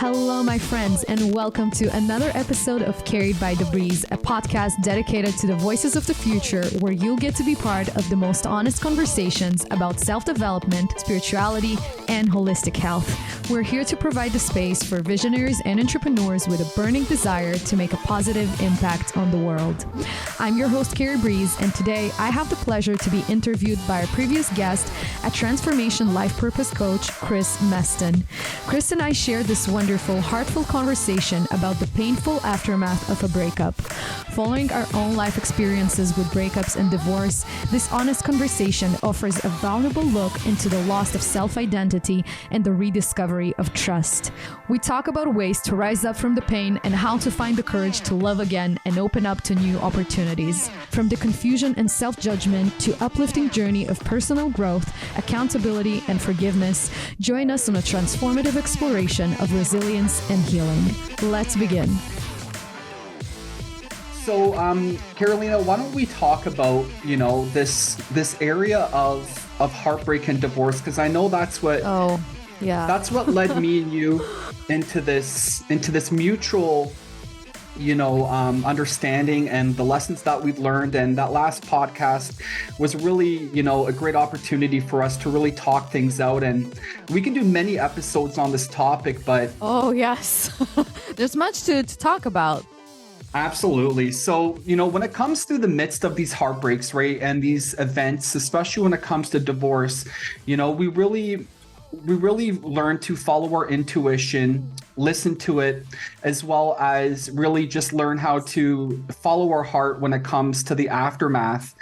Hello, my friends, and welcome to another episode of Cary'd by the Breeze, a podcast dedicated to the voices of the future, where you'll get to be part of the most honest conversations about self-development, spirituality, and holistic health. We're here to provide the space for visionaries and entrepreneurs with a burning desire to make a positive impact on the world. I'm your host, Cary'd Breeze, and today I have the pleasure to be interviewed by our previous guest, a transformation life purpose coach, Chris Meston. Chris and I shared this wonderful, heartfelt conversation about the painful aftermath of a breakup. Following our own life experiences with breakups and divorce, this honest conversation offers a valuable look into the loss of self-identity and the rediscovery of trust. We talk about ways to rise up from the pain and how to find the courage to love again and open up to new opportunities. From the confusion and self-judgment to uplifting journey of personal growth, accountability, and forgiveness, join us on a transformative exploration of resilience and healing. Let's begin. So, Carolina, why don't we talk about, this area of heartbreak and divorce? Because I know that's what that's what led me and you into this mutual, understanding and the lessons that we've learned. And that last podcast was really, a great opportunity for us to really talk things out. And we can do many episodes on this topic, but oh yes, there's much to talk about. Absolutely. So, when it comes to the midst of these heartbreaks, right, and these events, especially when it comes to divorce, we really learn to follow our intuition, listen to it, as well as really just learn how to follow our heart when it comes to the aftermath.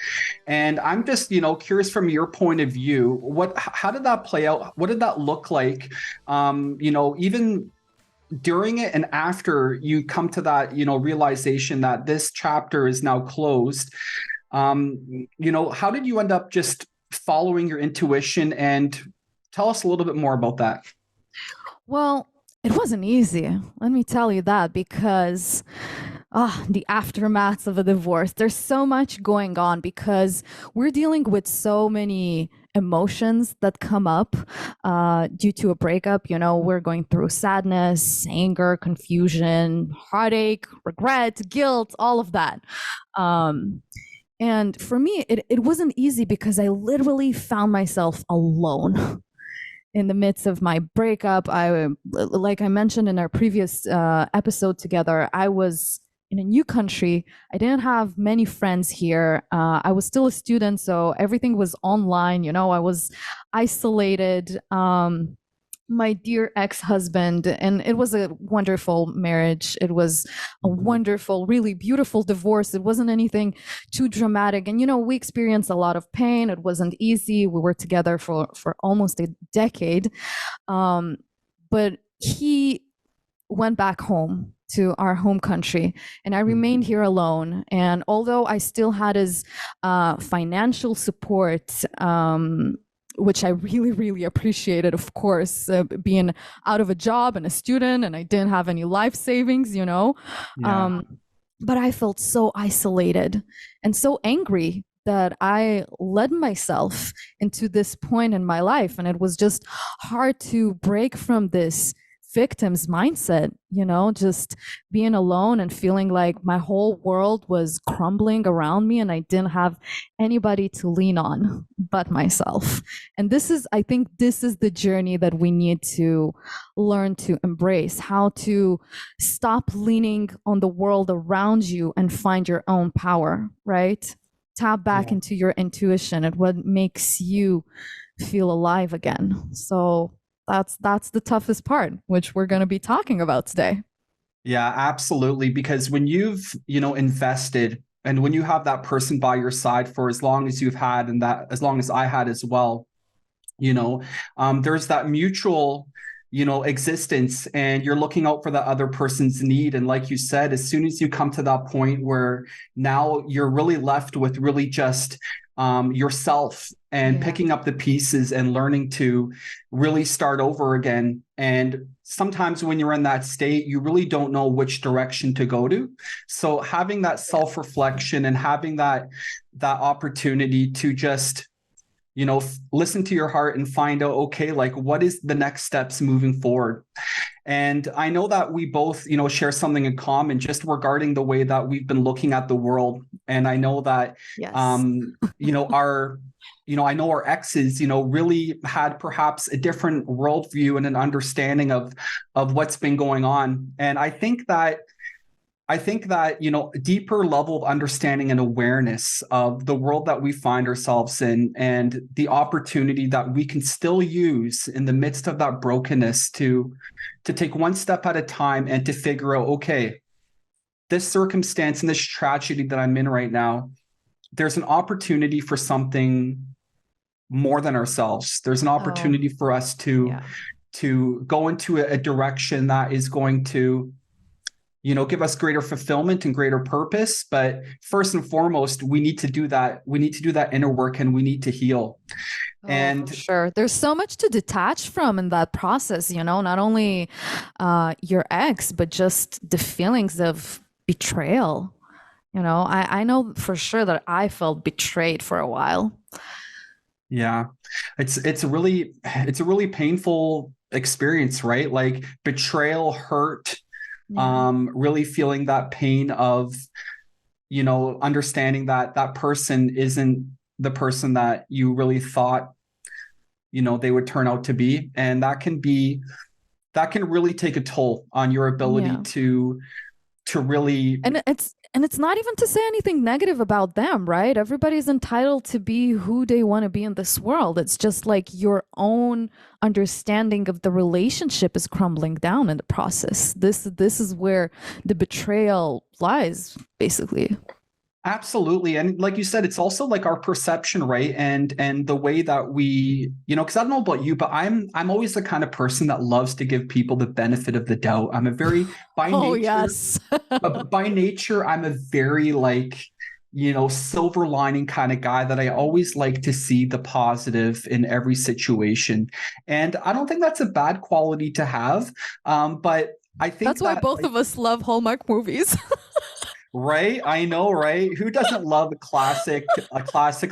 And I'm just, curious from your point of view, how did that play out? What did that look like? Even during it and after you come to that, realization that this chapter is now closed, how did you end up just following your intuition? And tell us a little bit more about that. Well, it wasn't easy. Let me tell you that, because the aftermath of a divorce, there's so much going on because we're dealing with so many emotions that come up due to a breakup. We're going through sadness, anger, confusion, heartache, regret, guilt, all of that. And for me, it wasn't easy because I literally found myself alone. In the midst of my breakup, like I mentioned in our previous episode together, I was in a new country. I didn't have many friends here. I was still a student, so everything was online. I was isolated. My dear ex-husband, and it was a wonderful marriage. It was a wonderful, really beautiful divorce. It wasn't anything too dramatic. And, we experienced a lot of pain. It wasn't easy. We were together for almost a decade. But he went back home to our home country, and I remained here alone. And although I still had his financial support, which I really, really appreciated, of course, being out of a job and a student, and I didn't have any life savings, Yeah. But I felt so isolated and so angry that I led myself into this point in my life. And it was just hard to break from this victim's mindset, just being alone and feeling like my whole world was crumbling around me and I didn't have anybody to lean on but myself. And I think this is the journey that we need to learn to embrace, how to stop leaning on the world around you and find your own power, right? Tap back into your intuition and what makes you feel alive again. So that's the toughest part, which we're going to be talking about today. Yeah, absolutely. Because when you've, invested and when you have that person by your side for as long as you've had, and that as long as I had as well, there's that mutual, existence, and you're looking out for the other person's need. And like you said, as soon as you come to that point where now you're really left with really just yourself and picking up the pieces and learning to really start over again. And sometimes when you're in that state, you really don't know which direction to go to. So having that self-reflection and having that opportunity to just, listen to your heart and find out, okay, like what is the next steps moving forward. And I know that we both, share something in common just regarding the way that we've been looking at the world. And I know that, Yes. I know our exes, really had perhaps a different worldview and an understanding of what's been going on. And I think that, a deeper level of understanding and awareness of the world that we find ourselves in and the opportunity that we can still use in the midst of that brokenness to take one step at a time and to figure out, okay, this circumstance and this tragedy that I'm in right now, there's an opportunity for something more than ourselves. There's an opportunity for us to go into a direction that is going to give us greater fulfillment and greater purpose. But first and foremost, we need to do that. We need to do that inner work and we need to heal. And for sure, there's so much to detach from in that process, not only your ex, but just the feelings of betrayal. I know for sure that I felt betrayed for a while. Yeah, it's a really painful experience, right? Like betrayal, hurt, really feeling that pain of, understanding that that person isn't the person that you really thought, they would turn out to be. And that can really take a toll on your ability to really. And it's not even to say anything negative about them, right? Everybody's entitled to be who they want to be in this world. It's just like your own understanding of the relationship is crumbling down in the process. This is where the betrayal lies, basically. Absolutely. And like you said, it's also like our perception, right? And the way that we, because I don't know about you, but I'm always the kind of person that loves to give people the benefit of the doubt. I'm a very Yes. by nature, I'm a very like, silver lining kind of guy that I always like to see the positive in every situation. And I don't think that's a bad quality to have. But I think that's why both of us love Hallmark movies. Right? I know, right? Who doesn't love a classic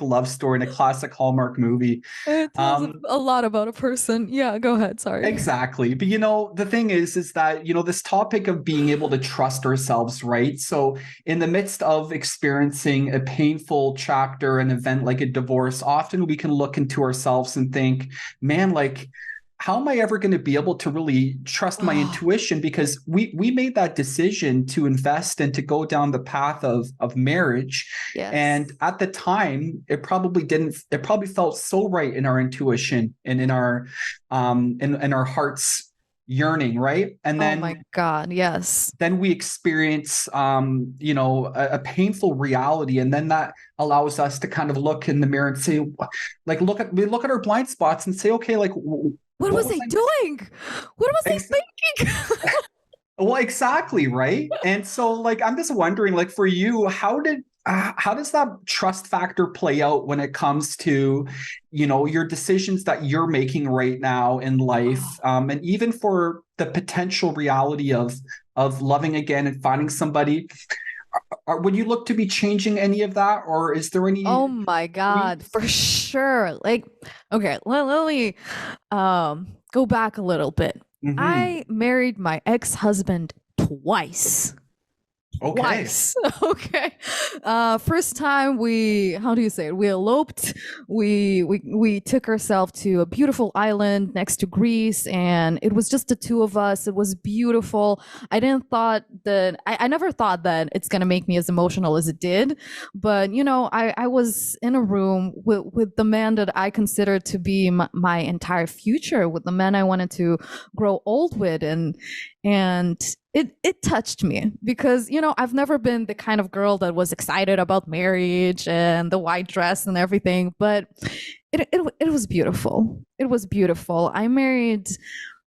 love story and a classic Hallmark movie? It tells a lot about a person. Yeah, go ahead. Sorry. Exactly. But the thing is that, this topic of being able to trust ourselves, right? So in the midst of experiencing a painful chapter, an event like a divorce, often we can look into ourselves and think, man, like, how am I ever going to be able to really trust my intuition? Because we made that decision to invest and to go down the path of marriage. Yes. And at the time, it probably felt so right in our intuition and in our heart's yearning, right? And then, oh my God, yes. Then we experience a painful reality, and then that allows us to kind of look in the mirror and say, like, we look at our blind spots and say, okay, like, what was he doing? What was he thinking? Well, exactly, right? And so, like, I'm just wondering, like, for you, how does that trust factor play out when it comes to, your decisions that you're making right now in life, and even for the potential reality of loving again and finding somebody? Would you look to be changing any of that, or is there any? Oh my God, for sure. Like, okay, let me go back a little bit. Mm-hmm. I married my ex-husband twice. Okay. Twice. Okay. First time we eloped. We took ourselves to a beautiful island next to Greece, and it was just the two of us. It was beautiful. I never thought that it's gonna make me as emotional as it did. But I was in a room with the man that I considered to be my entire future, with the man I wanted to grow old with, and it touched me because, I've never been the kind of girl that was excited about marriage and the white dress and everything, but it was beautiful. It was beautiful. I married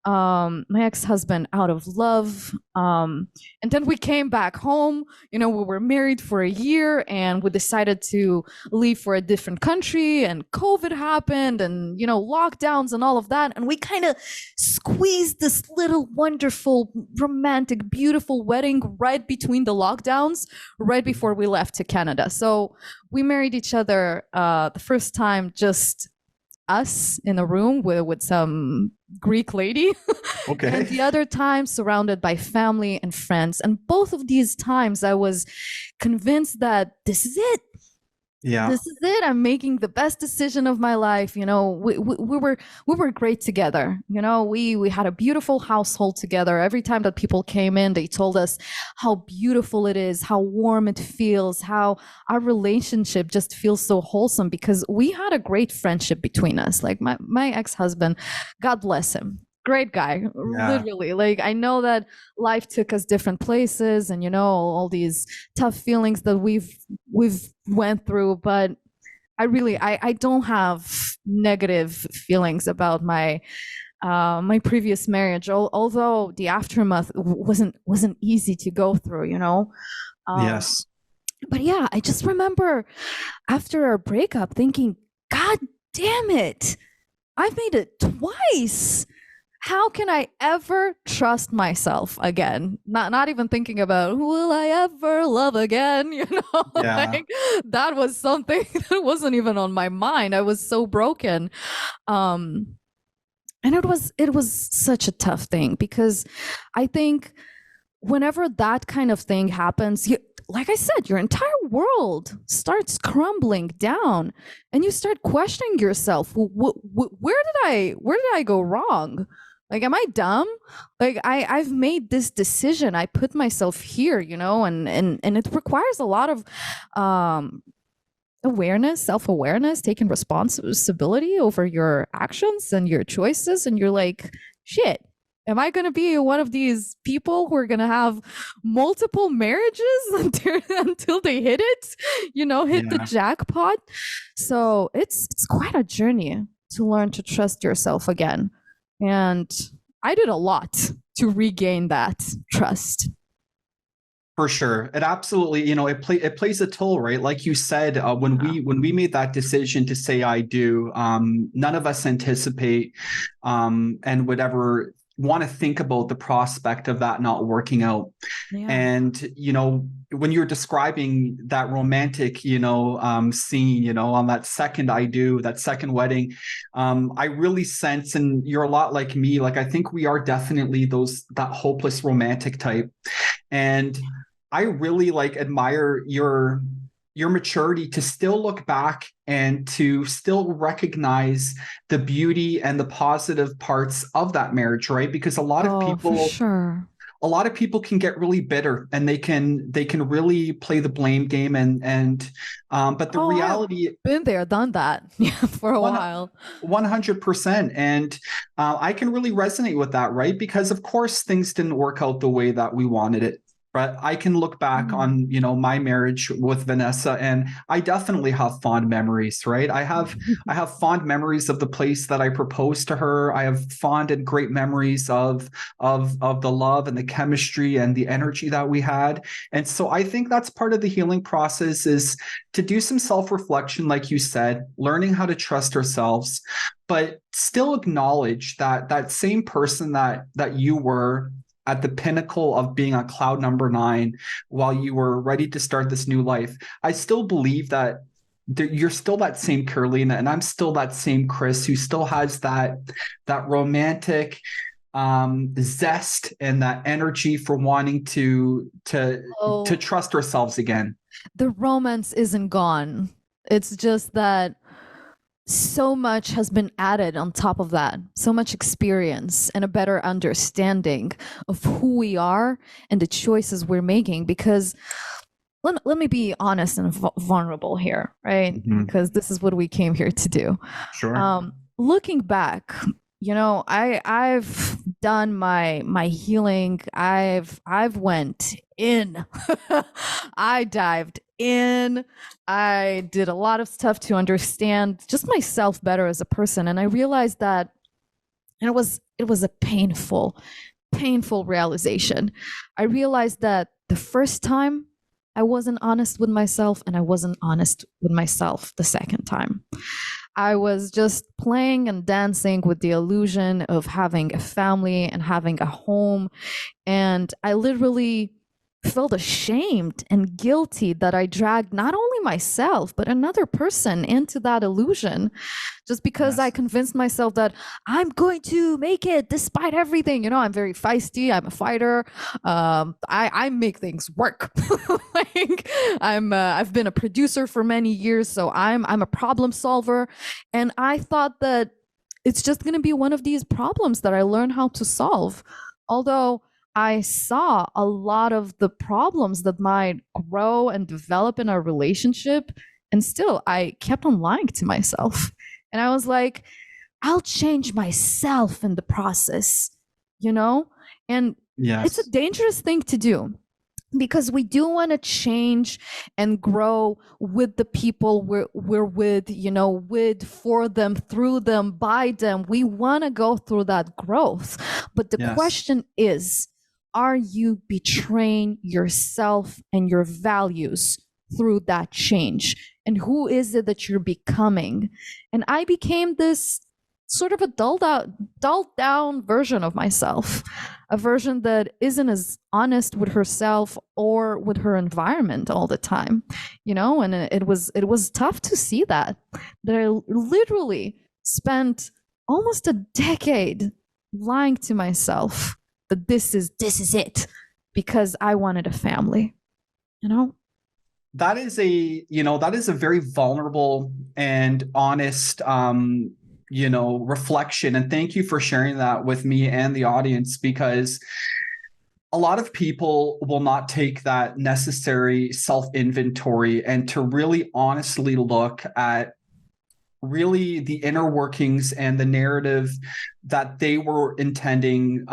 my ex-husband out of love. And then we came back home. We were married for a year and we decided to leave for a different country, and COVID happened, and, lockdowns and all of that. And we kind of squeezed this little wonderful, romantic, beautiful wedding right between the lockdowns, right before we left to Canada. So we married each other the first time just us in a room with some Greek lady. And Okay. the other time surrounded by family and friends. And both of these times I was convinced that this is it. Yeah. This is it. I'm making the best decision of my life. We were great together. We had a beautiful household together. Every time that people came in, they told us how beautiful it is, how warm it feels, how our relationship just feels so wholesome because we had a great friendship between us. Like my ex-husband, God bless him. Great guy, Yeah. literally. Like I know that life took us different places and all these tough feelings that we've went through, but I don't have negative feelings about my previous marriage, although the aftermath wasn't easy to go through. um Yes. but yeah, I just remember after our breakup thinking, God damn it, I've made it twice. How can I ever trust myself again? Not even thinking about will I ever love again? Yeah. Like that was something that wasn't even on my mind. I was so broken. Um and it was such a tough thing because I think whenever that kind of thing happens, like I said, your entire world starts crumbling down, and you start questioning yourself. Where did I go wrong? Like, am I dumb? Like, I've made this decision. I put myself here, and it requires a lot of um, awareness, self awareness, taking responsibility over your actions and your choices. And you're like, shit, am I going to be one of these people who are going to have multiple marriages until they hit it, hit the Yeah. jackpot? So it's quite a journey to learn to trust yourself again. And I did a lot to regain that trust. For sure. It absolutely, it plays a toll, right? Like you said, when Yeah. we made that decision to say I do, none of us anticipate and would ever want to think about the prospect of that not working out. Yeah. And when you're describing that romantic scene on that second I do, that second wedding, I really sense, and you're a lot like me, like I think we are definitely that hopeless romantic type. And I really admire your maturity to still look back and to still recognize the beauty and the positive parts of that marriage, right? Because Oh, for sure. a lot of people can get really bitter and they can really play the blame game and but the Oh, I've reality been there, done that, yeah, for a one while. 100%. And I can really resonate with that, right? Because of course things didn't work out the way that we wanted it. But I can look back Mm. on, my marriage with Vanessa, and I definitely have fond memories, right? I have fond memories of the place that I proposed to her. I have fond and great memories of the love and the chemistry and the energy that we had. And so I think that's part of the healing process, is to do some self-reflection, like you said, learning how to trust ourselves, but still acknowledge that that same person that you were at the pinnacle of being on cloud number 9 while you were ready to start this new life. I still believe that you're still that same Carolina, and I'm still that same Chris, who still has that romantic zest and that energy for wanting to Oh, trust ourselves again. the romance isn't gone. It's just that so much has been added on top of that, so much experience and a better understanding of who we are and the choices we're making. Because let me be honest and vulnerable here, right? Mhm. Because this is what we came here to do. Sure. Looking back, I've done my healing. I've went in. I dived in. I did a lot of stuff to understand just myself better as a person, and I realized that, and it was a painful realization. I realized that the first time I wasn't honest with myself, and I wasn't honest with myself the second time. I was just playing and dancing with the illusion of having a family and having a home. And I literally felt ashamed and guilty that I dragged not only only myself, but another person into that illusion, just because I Yes. convinced myself that I'm going to make it despite everything. I'm very feisty. I'm a fighter. I make things work. Like I've been a producer for many years, so I'm a problem solver, and I thought that it's just going to be one of these problems that I learn how to solve. Although I saw a lot of the problems that might grow and develop in our relationship, and still I kept on lying to myself. And I was like, I'll change myself in the process, you know? And it's a Yes. dangerous thing to do because we do want to change and grow with the people we're with, with, for them, through them, by them. We want to go through that growth. But the Yes. question is, are you betraying yourself and your values through that change? And who is it that you're becoming? And I became this sort of a dulled down version of myself, a version that isn't as honest with herself or with her environment all the time, and it was tough to see that I literally spent almost a decade lying to myself that this is it, because I wanted a family, you know? That is a very vulnerable and honest reflection, and thank you for sharing that with me and the audience, because a lot of people will not take that necessary self inventory and to really honestly look at really the inner workings and the narrative that they were intending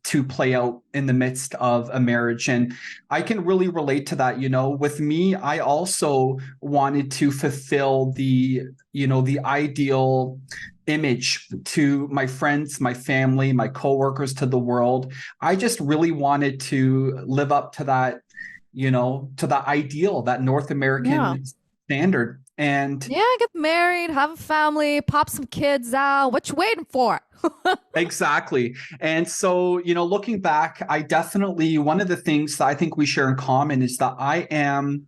to play out in the midst of a marriage. And I can really relate to that. With me, I also wanted to fulfill the ideal image to my friends, my family, my coworkers, to the world. I just really wanted to live up to that, to that ideal, that North Yeah. American standard. And Yeah, get married, have a family, pop some kids out. What you waiting for? exactly. And so, looking back, I definitely, one of the things that I think we share in common is that I am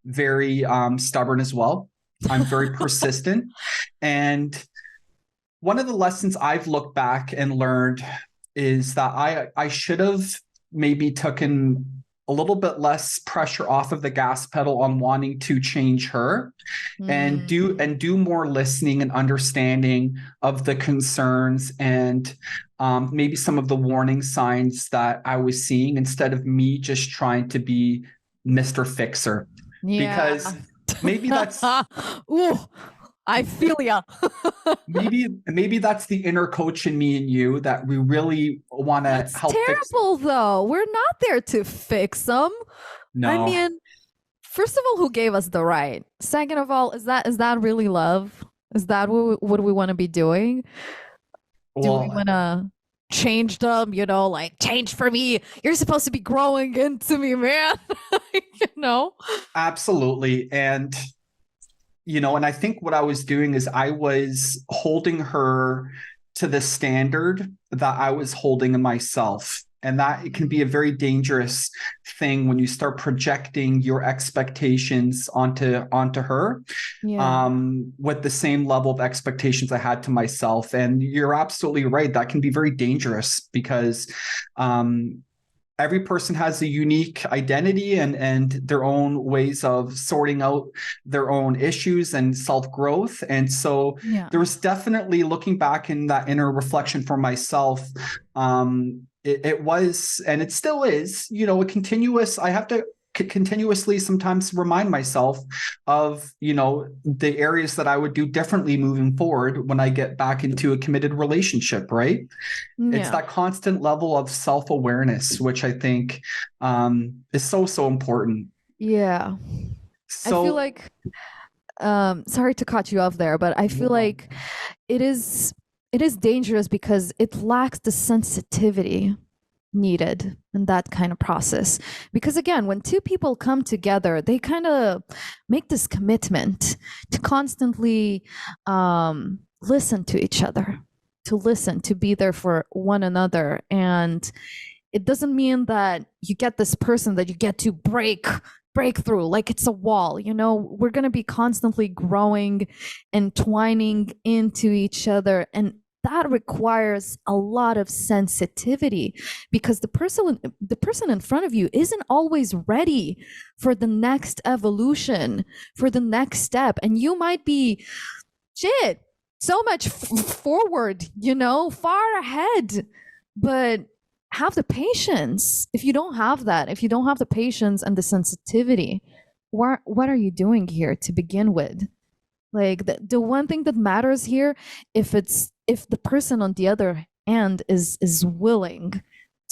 very stubborn as well. I'm very persistent. And one of the lessons I've looked back and learned is that I should have maybe taken a little bit less pressure off of the gas pedal on wanting to change her, and do more listening and understanding of the concerns and maybe some of the warning signs that I was seeing, instead of me just trying to be Mr. Fixer. Yeah. Because maybe that's Ooh, I feel ya. maybe that's the inner coach in me and you, that we really want to That's help fix. terrible, though. We're not there to fix them. I No. mean, first of all, who gave us the right? Second of all, is that really love? Is that what we want to be doing? Do we Well, want to change them? Like, change for me. You're supposed to be growing into me, man. you know? absolutely. And I think what I was doing is I was holding her to the standard that I was holding in myself. And that it can be a very dangerous thing when you start projecting your expectations onto her, Yeah. with the same level of expectations I had to myself. And you're absolutely right. That can be very dangerous because every person has a unique identity and their own ways of sorting out their own issues and self-growth. And so Yeah. there was definitely, looking back in that inner reflection for myself, it was, and it still is, a continuous, I have to continuously sometimes remind myself of the areas that I would do differently moving forward when I get back into a committed relationship, right? It's Yeah. that constant level of self-awareness, which I think is so important. Yeah. I feel So like sorry to cut you off there, but I no feel problem. like it is dangerous because it lacks the sensitivity needed in that kind of process. Because again, when two people come together, they kind of make this commitment to constantly listen to each other, to be there for one another. And it doesn't mean that you get this person that you get to break breakthrough, like it's a wall. We're going to be constantly growing and twining into each other, and that requires a lot of sensitivity, because the person in front of you isn't always ready for the next evolution, for the next step, and you might be shit so much forward, far ahead, but have the patience. If you don't have that, if you don't have the patience and the sensitivity, what are you doing here to begin with? Like, the one thing that matters here, if the person on the other end is willing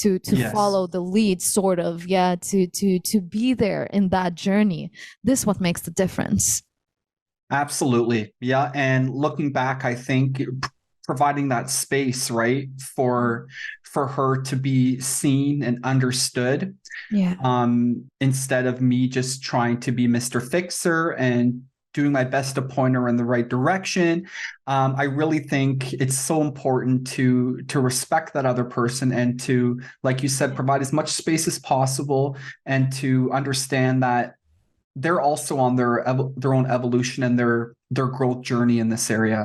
to Yes. follow the lead, sort of, yeah, to be there in that journey, this what makes the difference. Absolutely. Yeah. And looking back, I think providing that space, right, for her to be seen and understood, Yeah. instead of me just trying to be Mr. Fixer and doing my best to point her in the right direction. I really think it's so important to respect that other person and to, like you said, provide as much space as possible, and to understand that they're also on their own evolution and their growth journey in this area.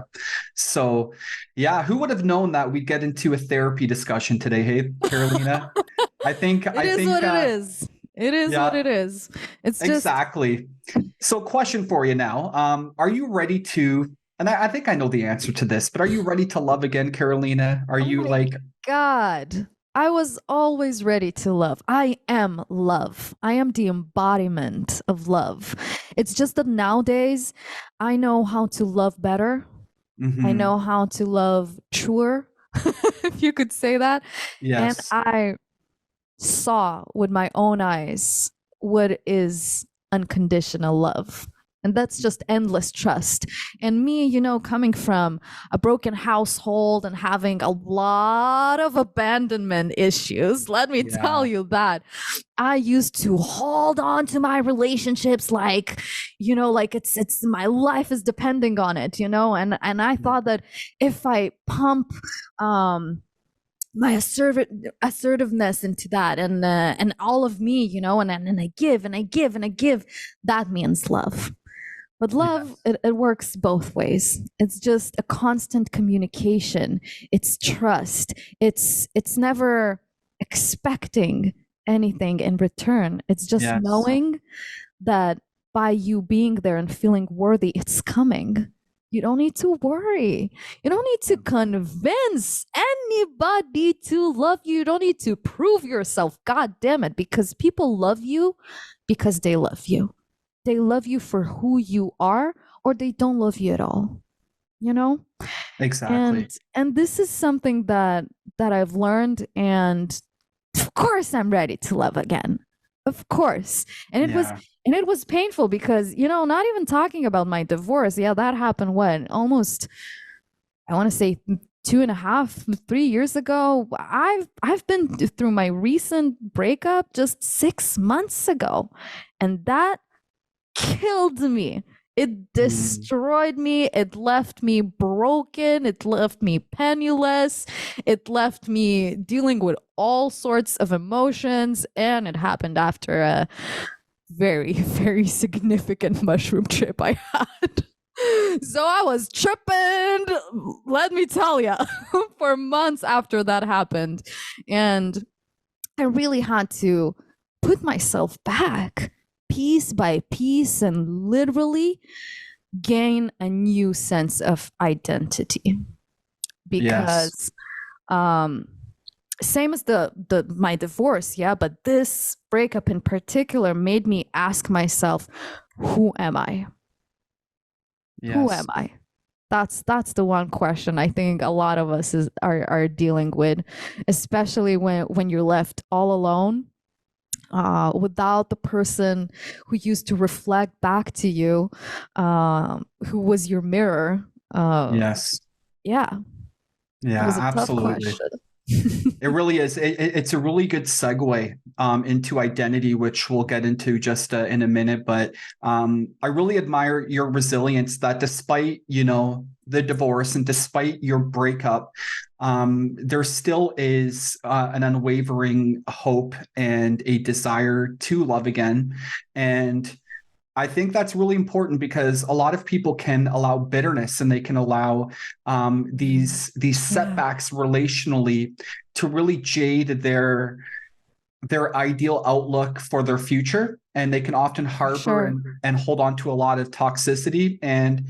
So, yeah, who would have known that we'd get into a therapy discussion today? Hey, Carolina, It is what it is. It is what yeah, it is. It's just, exactly. So, question for you now: are you ready to? And I think I know the answer to this, but are you ready to love again, Carolina? Are oh you my like? God. I was always ready to love. I am love. I am the embodiment of love. It's just that nowadays I know how to love better. I Mm-hmm. know how to love truer, if you could say that. And Yes. I saw with my own eyes what is unconditional love. And that's just endless trust. And me, coming from a broken household and having a lot of abandonment issues, let me tell Yeah. you that I used to hold on to my relationships like, like it's my life is depending on it, and I thought that if I pump my assertiveness into that, and all of me, and I give and I give and I give, that means love. But love, Yes. it works both ways. It's just a constant communication. It's trust. It's never expecting anything in return. It's just Yes. knowing that by you being there and feeling worthy, it's coming. You don't need to worry. You don't need to convince anybody to love you. You don't need to prove yourself. God damn it. Because people love you because they love you. They love you for who you are, or they don't love you at all. You know? And Exactly. and this is something that I've learned, and of course I'm ready to love again. Of course. And it was Yeah. and it was painful because, not even talking about my divorce. Yeah, that happened when almost, I want to say, 2.5, 3 years ago. I've been through my recent breakup just 6 months ago. And that killed me. It Mm. destroyed me. It left me broken. It left me penniless. It left me dealing with all sorts of emotions. And it happened after a very, very significant mushroom trip I had. So I was tripping, let me tell you, for months after that happened. And I really had to put myself back piece by piece and literally gain a new sense of identity, Yes. because um same as the my divorce, yeah, but this breakup in particular made me ask myself, who am I? Who am Yes. I? That's the one question I think a lot of us are dealing with, especially when you're left all alone, without the person who used to reflect back to you, who was your mirror. Yes. Yeah, it Yeah, was a tough absolutely. question. It really is. It's a really good segue into identity, which we'll get into just in a minute. But I really admire your resilience that despite, the divorce and despite your breakup, there still is an unwavering hope and a desire to love again. And I think that's really important because a lot of people can allow bitterness and they can allow these Yeah, setbacks relationally to really jade their ideal outlook for their future, and they can often for harbor sure. and hold on to a lot of toxicity, and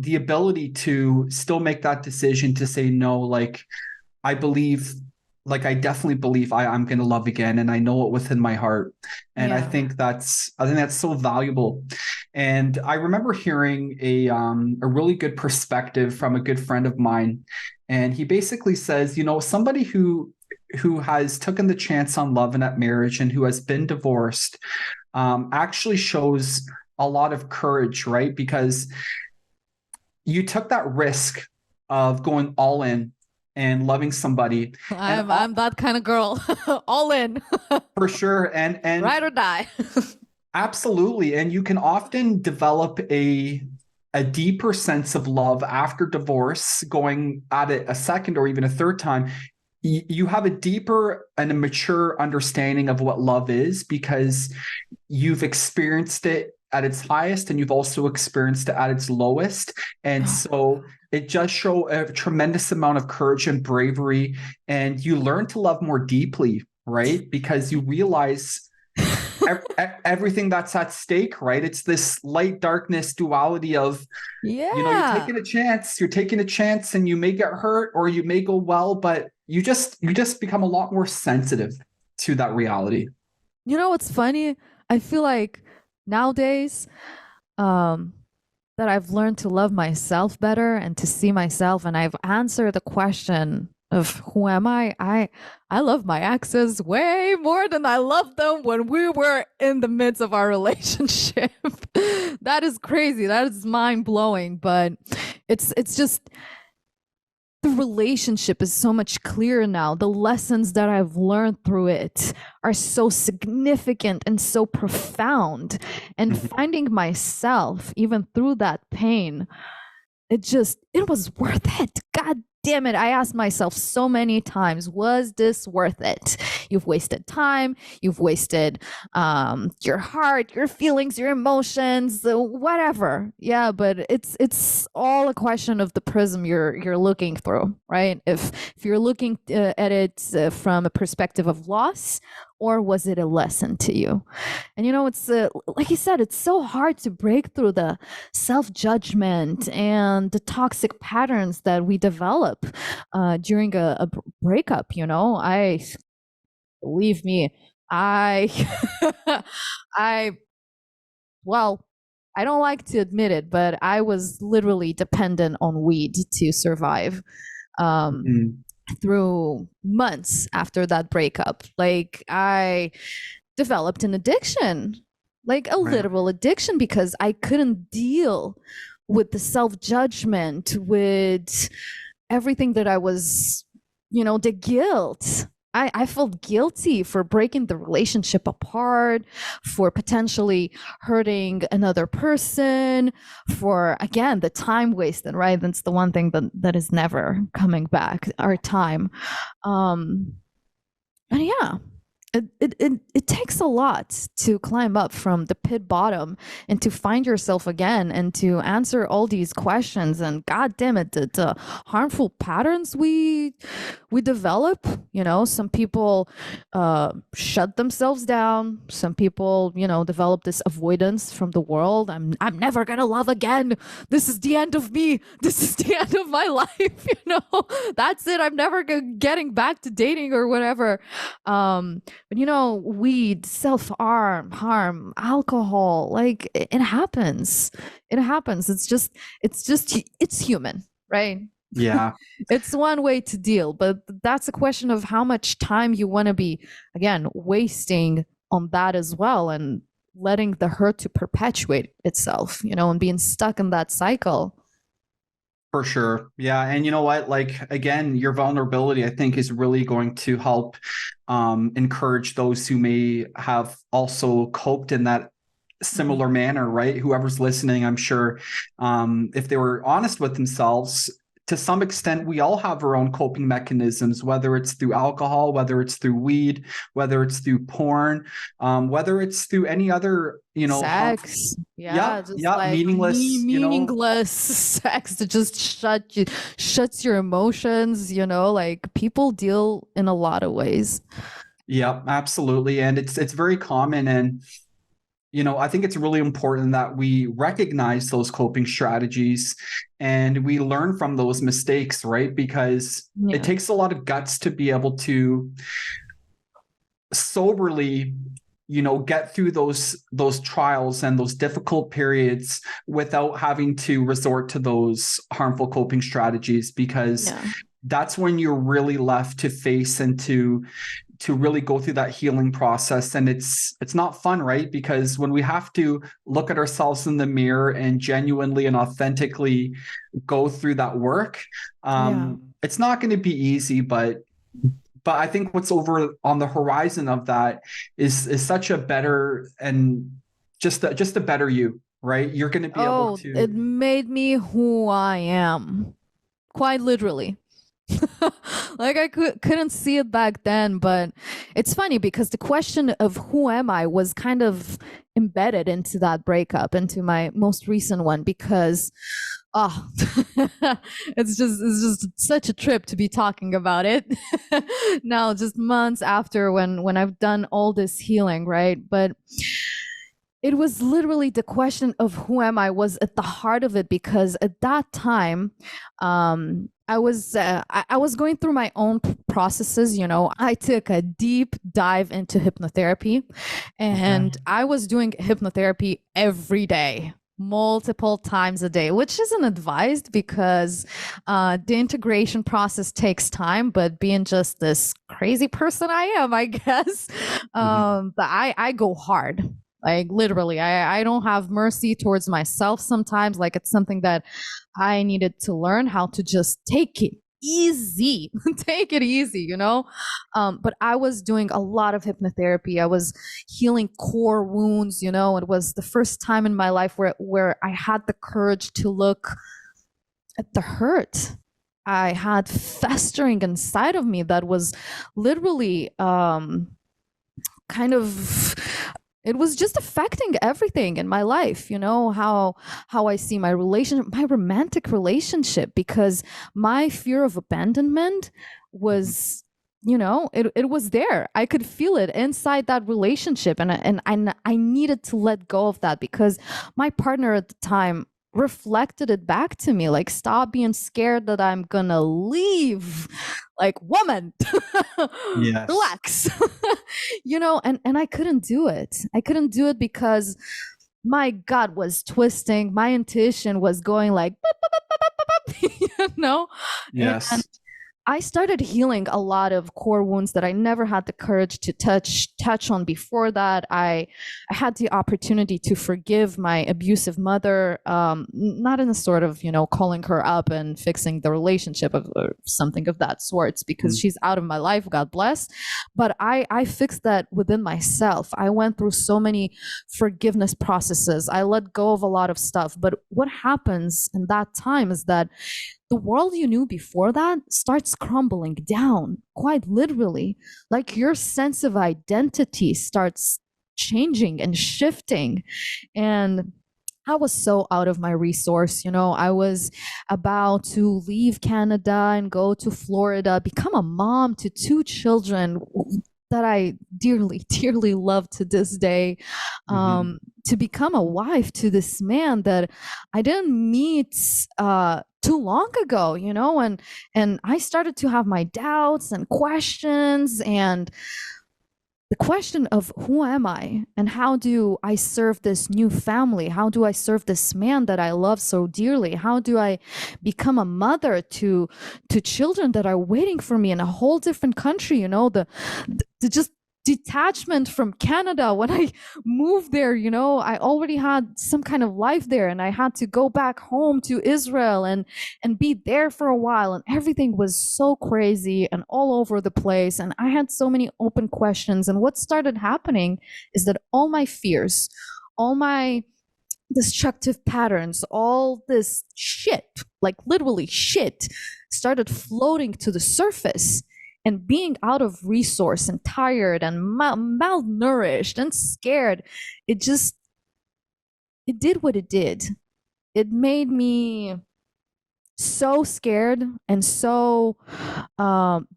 the ability to still make that decision to say no, like I believe, like I definitely believe I'm going to love again, and I know it within my heart. And Yeah. I think that's so valuable. And I remember hearing a really good perspective from a good friend of mine, and he basically says, you know, somebody who has taken the chance on love and at marriage and who has been divorced actually shows a lot of courage, right? Because you took that risk of going all in and loving somebody, and I'm that kind of girl. All in. for sure, and Ride or die. absolutely, and you can often develop a deeper sense of love after divorce, going at it a second or even a third time. You have a deeper and a mature understanding of what love is because you've experienced it at its highest and you've also experienced it at its lowest. And so it does show a tremendous amount of courage and bravery, and you learn to love more deeply, right? Because you realize everything that's at stake, right? It's this light darkness duality of, you know, Yeah. you're taking a chance and you may get hurt or you may go well, but you just become a lot more sensitive to that reality. You know what's funny? I feel like nowadays, um, that I've learned to love myself better and to see myself, and I've answered the question of who am I? I love my exes way more than I loved them when we were in the midst of our relationship. That is crazy. That is mind blowing, but it's just the relationship is so much clearer now. The lessons that I've learned through it are so significant and so profound. And Mhm. finding myself, even through that pain, it was worth it. God damn it. I asked myself so many times, was this worth it? You've wasted time, you've wasted your heart, your feelings, your emotions, whatever. Yeah, but it's all a question of the prism you're looking through, right? If you're looking at it from a perspective of loss, or was it a lesson to you? And you know, it's like you said, it's so hard to break through the self judgment and the toxic patterns that we develop during a breakup. You know, I believe me, I, I, well, I don't like to admit it, but I was literally dependent on weed to survive. Um, Mhm. through months after that breakup. Like I developed an addiction, like a Right. literal addiction, because I couldn't deal with the self judgment, with everything that I was, the guilt. I felt guilty for breaking the relationship apart, for potentially hurting another person, for, again, the time wasted, right? That's the one thing that is never coming back, our time. Um, and yeah, it takes a lot to climb up from the pit bottom and to find yourself again and to answer all these questions. And god damn it, the harmful patterns we develop. Some people shut themselves down. Some people, develop this avoidance from the world. I'm never gonna love again. This is the end of me. This is the end of my life. That's it. I'm never getting back to dating or whatever. But weed, harm, alcohol, like it happens. It happens. It's human, right? Yeah, It's one way to deal, but that's a question of how much time you want to be, again, wasting on that as well, and letting the hurt to perpetuate itself, and being stuck in that cycle. for sure. Yeah. And you know what? Like, again, your vulnerability, I think, is really going to help encourage those who may have also coped in that Mhm. similar manner, right? Whoever's listening, I'm sure, if they were honest with themselves, to some extent, we all have our own coping mechanisms, whether it's through alcohol, whether it's through weed, whether it's through porn, whether it's through any other, harmful, Sex. yeah, Yeah, just yeah, like meaningless, meaningless sex to just shuts your emotions, like people deal in a lot of ways. yeah, absolutely. And it's very common. And I think it's really important that we recognize those coping strategies and we learn from those mistakes, right? Because it Yeah. takes a lot of guts to be able to soberly get through those trials and those difficult periods without having to resort to those harmful coping strategies, because Yeah. that's when you're really left to face and to really go through that healing process. And it's not fun, right? Because when we have to look at ourselves in the mirror and genuinely and authentically go through that work, Yeah. it's not going to be easy, but I think what's over on the horizon of that is such a better and just a better you, right? You're going to be able Oh, it to. made me who I am. Quite literally. Like I couldn't see it back then, but it's funny because the question of who am I was kind of embedded into that breakup, into my most recent one, because oh, it's just such a trip to be talking about it now, just months after when I've done all this healing, right? But it was literally the question of who am I was at the heart of it, because at that time I was going through my own processes. I took a deep dive into hypnotherapy, Okay. and I was doing hypnotherapy every day, multiple times a day, which isn't advised because the integration process takes time. But being just this crazy person I am, I guess, Mhm. but I go hard. Like literally, I don't have mercy towards myself sometimes. Like it's something that I needed to learn how to just take it easy, take it easy. But I was doing a lot of hypnotherapy. I was healing core wounds. It was the first time in my life where I had the courage to look at the hurt I had festering inside of me that was literally kind of, it was just affecting everything in my life. How I see my relationship, my romantic relationship, because my fear of abandonment Mhm. was, it was there. I could feel it inside that relationship, and I needed to let go of that, because my partner at the time reflected it back to me, like, stop being scared that I'm gonna leave, like, woman. Yes. Relax. And I couldn't do it. I couldn't do it because my gut was twisting, my intuition was going like you know and Yes. I started healing a lot of core wounds that I never had the courage to touch on before that. I had the opportunity to forgive my abusive mother, not in a sort of, calling her up and fixing the relationship of or something of that sorts, because Mhm. she's out of my life, God bless. But I fixed that within myself. I went through so many forgiveness processes. I let go of a lot of stuff. But what happens in that time is that the world you knew before that starts crumbling down, quite literally. Like your sense of identity starts changing and shifting. And I was so out of my resource. I was about to leave Canada and go to Florida, become a mom to two children that I dearly, dearly love to this day, Mhm. to become a wife to this man that I didn't meet too long ago, and I started to have my doubts and questions, and the question of who am I and how do I serve this new family? How do I serve this man that I love so dearly? How do I become a mother to children that are waiting for me in a whole different country? The just detachment from Canada. When I moved there, I already had some kind of life there, and I had to go back home to Israel and be there for a while, and everything was so crazy and all over the place, and I had so many open questions. And what started happening is that all my fears, all my destructive patterns, all this shit, like literally shit, started floating to the surface. And being out of resource and tired and malnourished and scared, it just, it did what it did. It made me so scared and so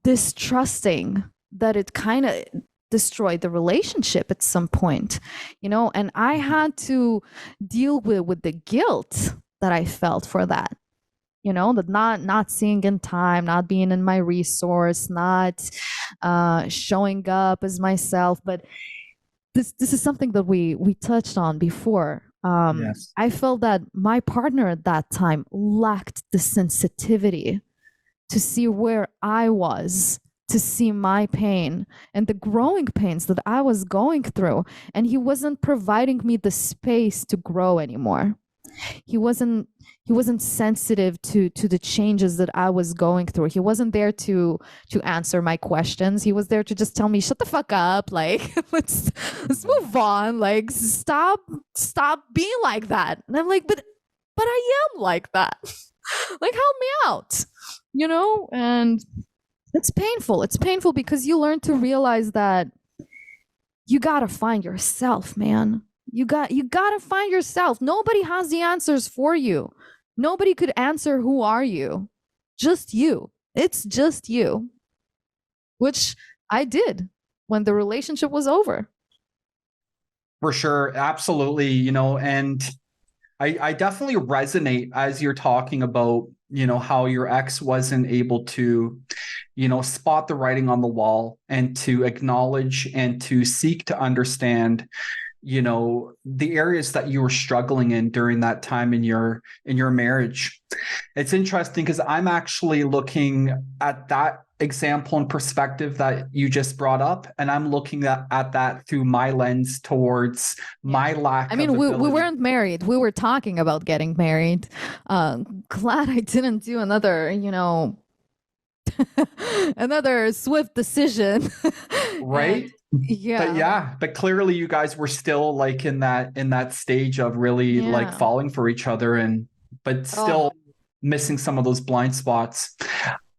distrusting that it kind of destroyed the relationship at some point, you know. And I had to deal with the guilt that I felt for that, you know, that not seeing in time, not being in my resource, not showing up as myself. But this is something that we touched on before. Yes. I felt that my partner at that time lacked the sensitivity to see where I was, to see my pain and the growing pains that I was going through. And he wasn't providing me the space to grow anymore. He wasn't sensitive to the changes that I was going through. He wasn't there to answer my questions. He was there to just tell me, shut the fuck up, like let's move on, like stop being like that. And I'm like, but I am like that. Like, help me out, you know. And it's painful because you learn to realize that you gotta find yourself, man. You gotta find yourself. Nobody has the answers for you. Nobody could answer who are you. Just you. It's just you. Which I did when the relationship was over. For sure. Absolutely. You know, and I definitely resonate as you're talking about, you know, how your ex wasn't able to, you know, spot the writing on the wall and to acknowledge and to seek to understand, you know, the areas that you were struggling in during that time in your marriage. It's interesting because I'm actually looking at that example and perspective that you just brought up, and I'm looking at that through my lens towards my lack I of mean, we ability. weren't married. We were talking about getting married. Glad I didn't do another, you know, another swift decision. And Right. But yeah, yeah, but clearly you guys were still like in that stage of really like yeah. falling for each other, and but Oh, still missing some of those blind spots.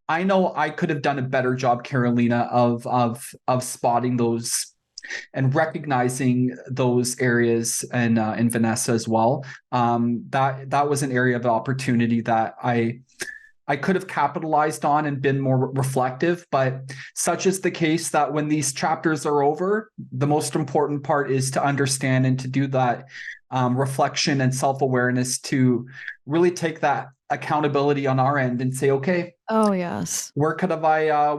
I know I could have done a better job, Carolina, of spotting those and recognizing those areas, and in Vanessa as well. That was an area of opportunity that I could have capitalized on and been more reflective, but such is the case that when these chapters are over, the most important part is to understand and to do that reflection and self-awareness, to really take that accountability on our end and say, okay, oh yes. where could have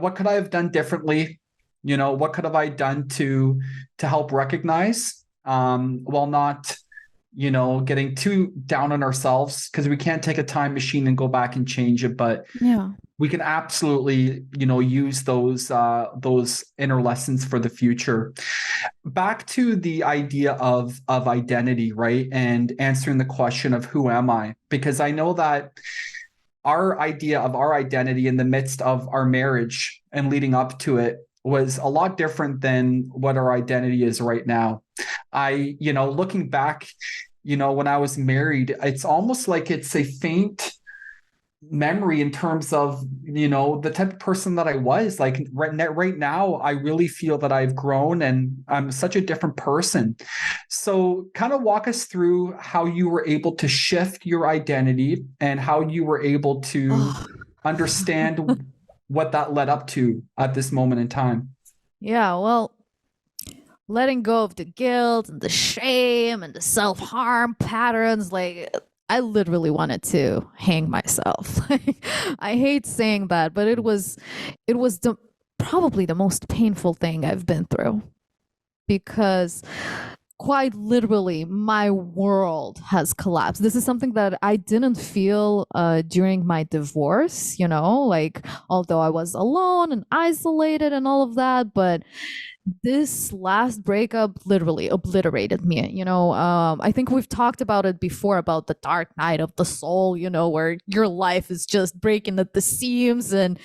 what could I have done differently? You know, what could have I done to help recognize, while not, you know, getting too down on ourselves, because we can't take a time machine and go back and change it, but Yeah. we can absolutely, you know, use those inner lessons for the future. Back to the idea of identity, right? And answering the question of who am I? Because I know that our idea of our identity in the midst of our marriage and leading up to it was a lot different than what our identity is right now. You know, looking back, you know, when I was married, it's almost like it's a faint memory in terms of, you know, the type of person that I was. Like right now, I really feel that I've grown and I'm such a different person. So kind of walk us through how you were able to shift your identity and how you were able to Oh. understand what that led up to at this moment in time. Yeah, well, letting go of the guilt and the shame and the self-harm patterns, like I literally wanted to hang myself. I hate saying that, but it was the probably the most painful thing I've been through, because quite literally my world has collapsed. This is something that I didn't feel during my divorce, you know, like although I was alone and isolated and all of that, but this last breakup literally obliterated me, you know. I think we've talked about it before, about the dark night of the soul, you know, where your life is just breaking at the seams, and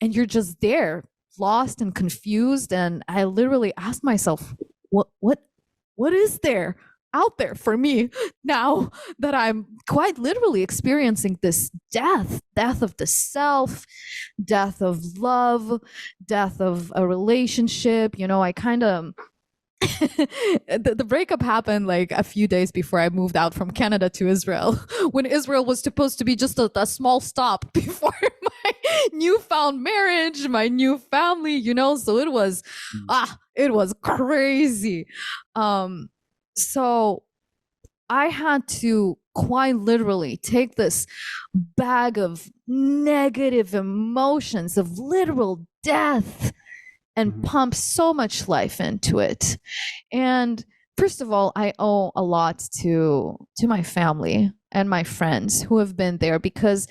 you're just there, lost and confused. And I literally asked myself, what is there? out there for me now that I'm quite literally experiencing this death of the self, death of love, death of a relationship. I kind of the breakup happened like a few days before I moved out from Canada to Israel, when Israel was supposed to be just a small stop before my newfound marriage, my new family, so it was crazy. So I had to quite literally take this bag of negative emotions, of literal death, and pump so much life into it. And first of all, I owe a lot to my family and my friends who have been there, because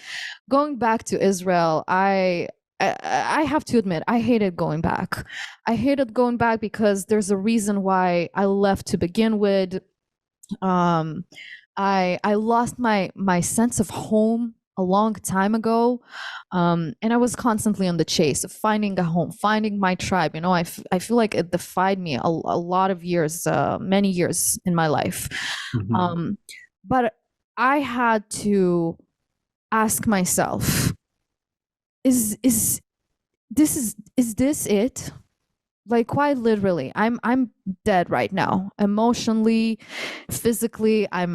going back to Israel, I have to admit, I hated going back. I hated going back because there's a reason why I left to begin with. I lost my sense of home a long time ago, and I was constantly on the chase of finding a home, finding my tribe. I feel like it defied me a lot of years, many years in my life. But I had to ask myself, is this it? Like, quite literally, I'm dead right now, emotionally, physically. I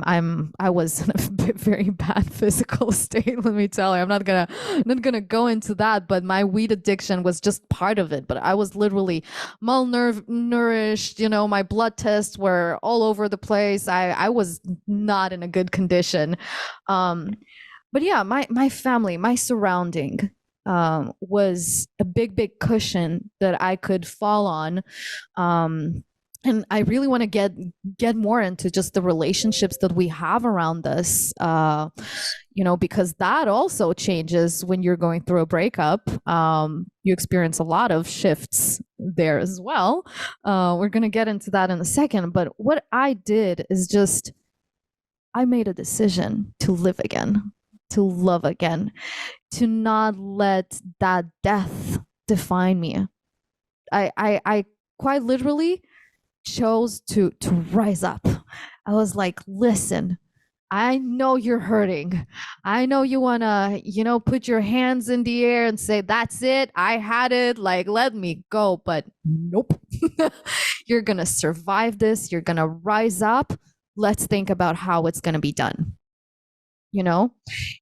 was in a very bad physical state, let me tell you. I'm not gonna go into that, but my weed addiction was just part of it. But I was literally malnourished. My blood tests were all over the place. I was not in a good condition. But yeah, my family, my surrounding, was a big cushion that I could fall on. And I really want to get more into just the relationships that we have around us, because that also changes when you're going through a breakup. You experience a lot of shifts there as well. We're going to get into that in a second. But what I did is just, I made a decision to live again, to love again, to not let that death define me. I quite literally chose to rise up. I was like, listen, I know you're hurting. I know you want to, put your hands in the air and say, that's it. I had it. Like, let me go. But nope. You're going to survive this. You're going to rise up. Let's think about how it's going to be done.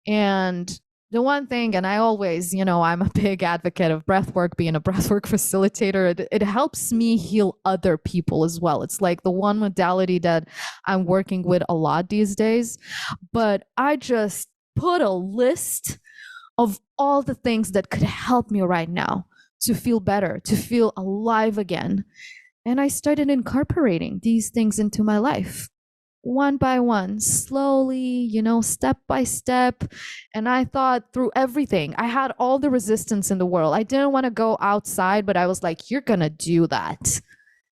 And the one thing, and I always, I'm a big advocate of breathwork, being a breathwork facilitator. It helps me heal other people as well. It's like the one modality that I'm working with a lot these days. But I just put a list of all the things that could help me right now to feel better, to feel alive again. And I started incorporating these things into my life, one by one, slowly, step by step. And I thought through everything. I had all the resistance in the world. I didn't want to go outside, but I was like, you're going to do that.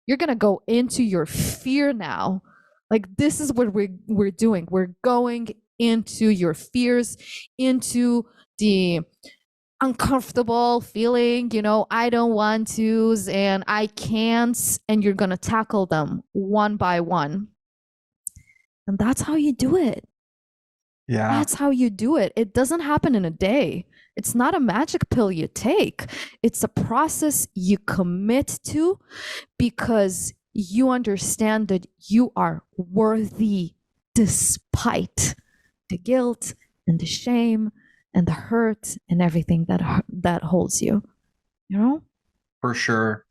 You're going to go into your fear now. Like, this is what we're doing. We're going into your fears, into the uncomfortable feeling, I don't want to's and I can't, and you're going to tackle them one by one. And that's how you do it. Yeah. That's how you do it. It doesn't happen in a day. It's not a magic pill you take. It's a process you commit to, because you understand that you are worthy despite the guilt and the shame and the hurt and everything that holds you. For sure.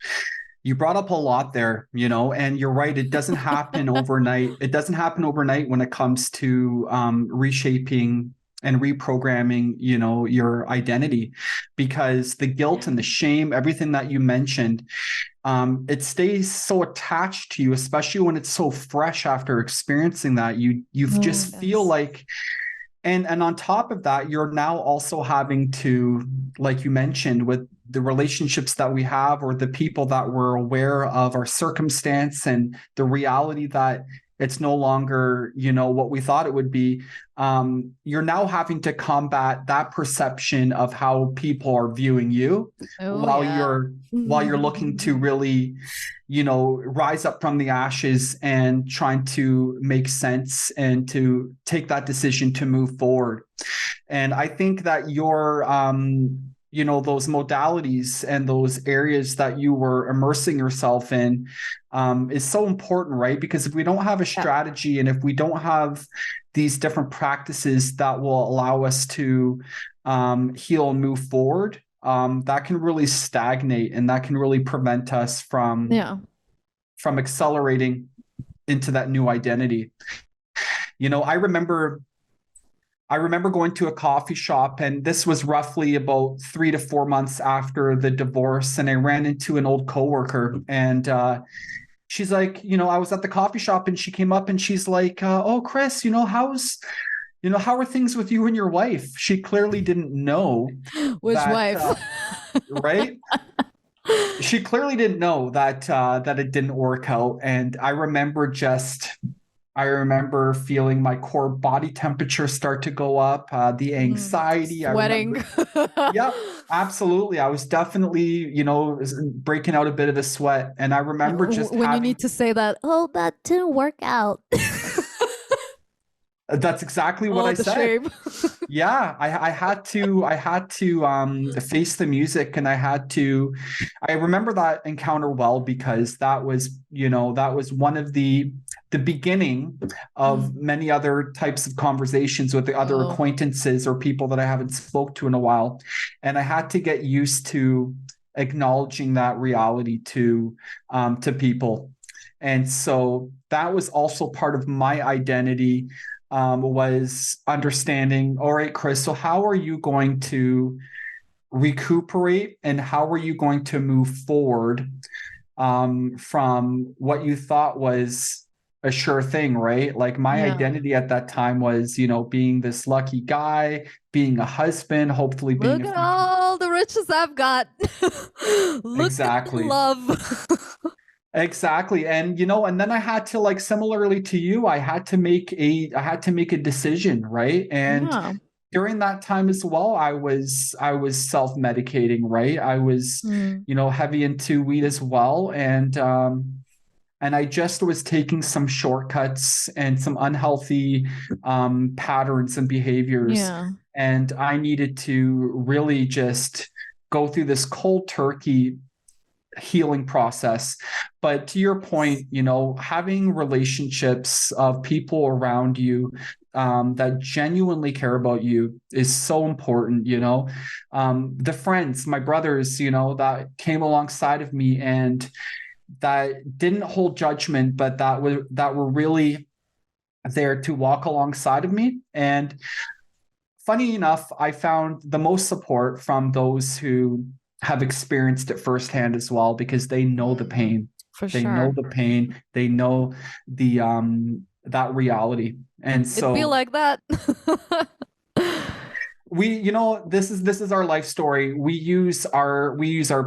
You brought up a lot there, and you're right. It doesn't happen overnight. It doesn't happen overnight when it comes to reshaping and reprogramming, your identity, because the guilt and the shame, everything that you mentioned, it stays so attached to you, especially when it's so fresh after experiencing that. You just feel like, and on top of that, you're now also having to, like you mentioned, with the relationships that we have, or the people that we're aware of our circumstance and the reality that It's no longer, what we thought it would be. You're now having to combat that perception of how people are viewing you Oh while yeah. you're looking to really, rise up from the ashes and trying to make sense and to take that decision to move forward. And I think that those modalities and those areas that you were immersing yourself in is so important, right? Because if we don't have a Yeah. strategy and if we don't have these different practices that will allow us to heal and move forward, that can really stagnate and that can really prevent us Yeah. from accelerating into that new identity. I remember going to a coffee shop, and this was roughly about 3 to 4 months after the divorce. And I ran into an old coworker, and she's like, I was at the coffee shop, and she came up and she's like, "Oh, Chris, how are things with you and your wife?" She clearly didn't know Which that, wife? right? She clearly didn't know that it didn't work out, and I remember feeling my core body temperature start to go up, the anxiety. I Sweating. remember, yeah, absolutely. I was definitely, breaking out a bit of a sweat. And I remember just When you need to say that, oh, that didn't work out. that's exactly what Oh, I the said. shame. Yeah, I had to face the music, and I remember that encounter well, because that was one of the beginning of many other types of conversations with the other Oh, acquaintances or people that I haven't spoke to in a while. And I had to get used to acknowledging that reality to people. And so that was also part of my identity, was understanding, all right, Chris, so how are you going to recuperate and how are you going to move forward from what you thought was a sure thing, right? Like my yeah. identity at that time was, being this lucky guy, being a husband, hopefully being Look a at future. all the riches I've got. Look at the Exactly. love. Exactly. And then I had to, like, similarly to you, I had to make a decision, right? And Yeah. during that time as well, I was self-medicating, right? I was, Mm. heavy into weed as well. And I just was taking some shortcuts and some unhealthy patterns and behaviors. Yeah. And I needed to really just go through this cold turkey healing process. But to your point, having relationships of people around you that genuinely care about you is so important. The friends, my brothers, that came alongside of me and that didn't hold judgment, but that were really there to walk alongside of me. And funny enough, I found the most support from those who have experienced it firsthand as well, because they know the Mm. pain. For They know sure. the pain. They know that reality. And It'd be so like that. this is our life story. We use our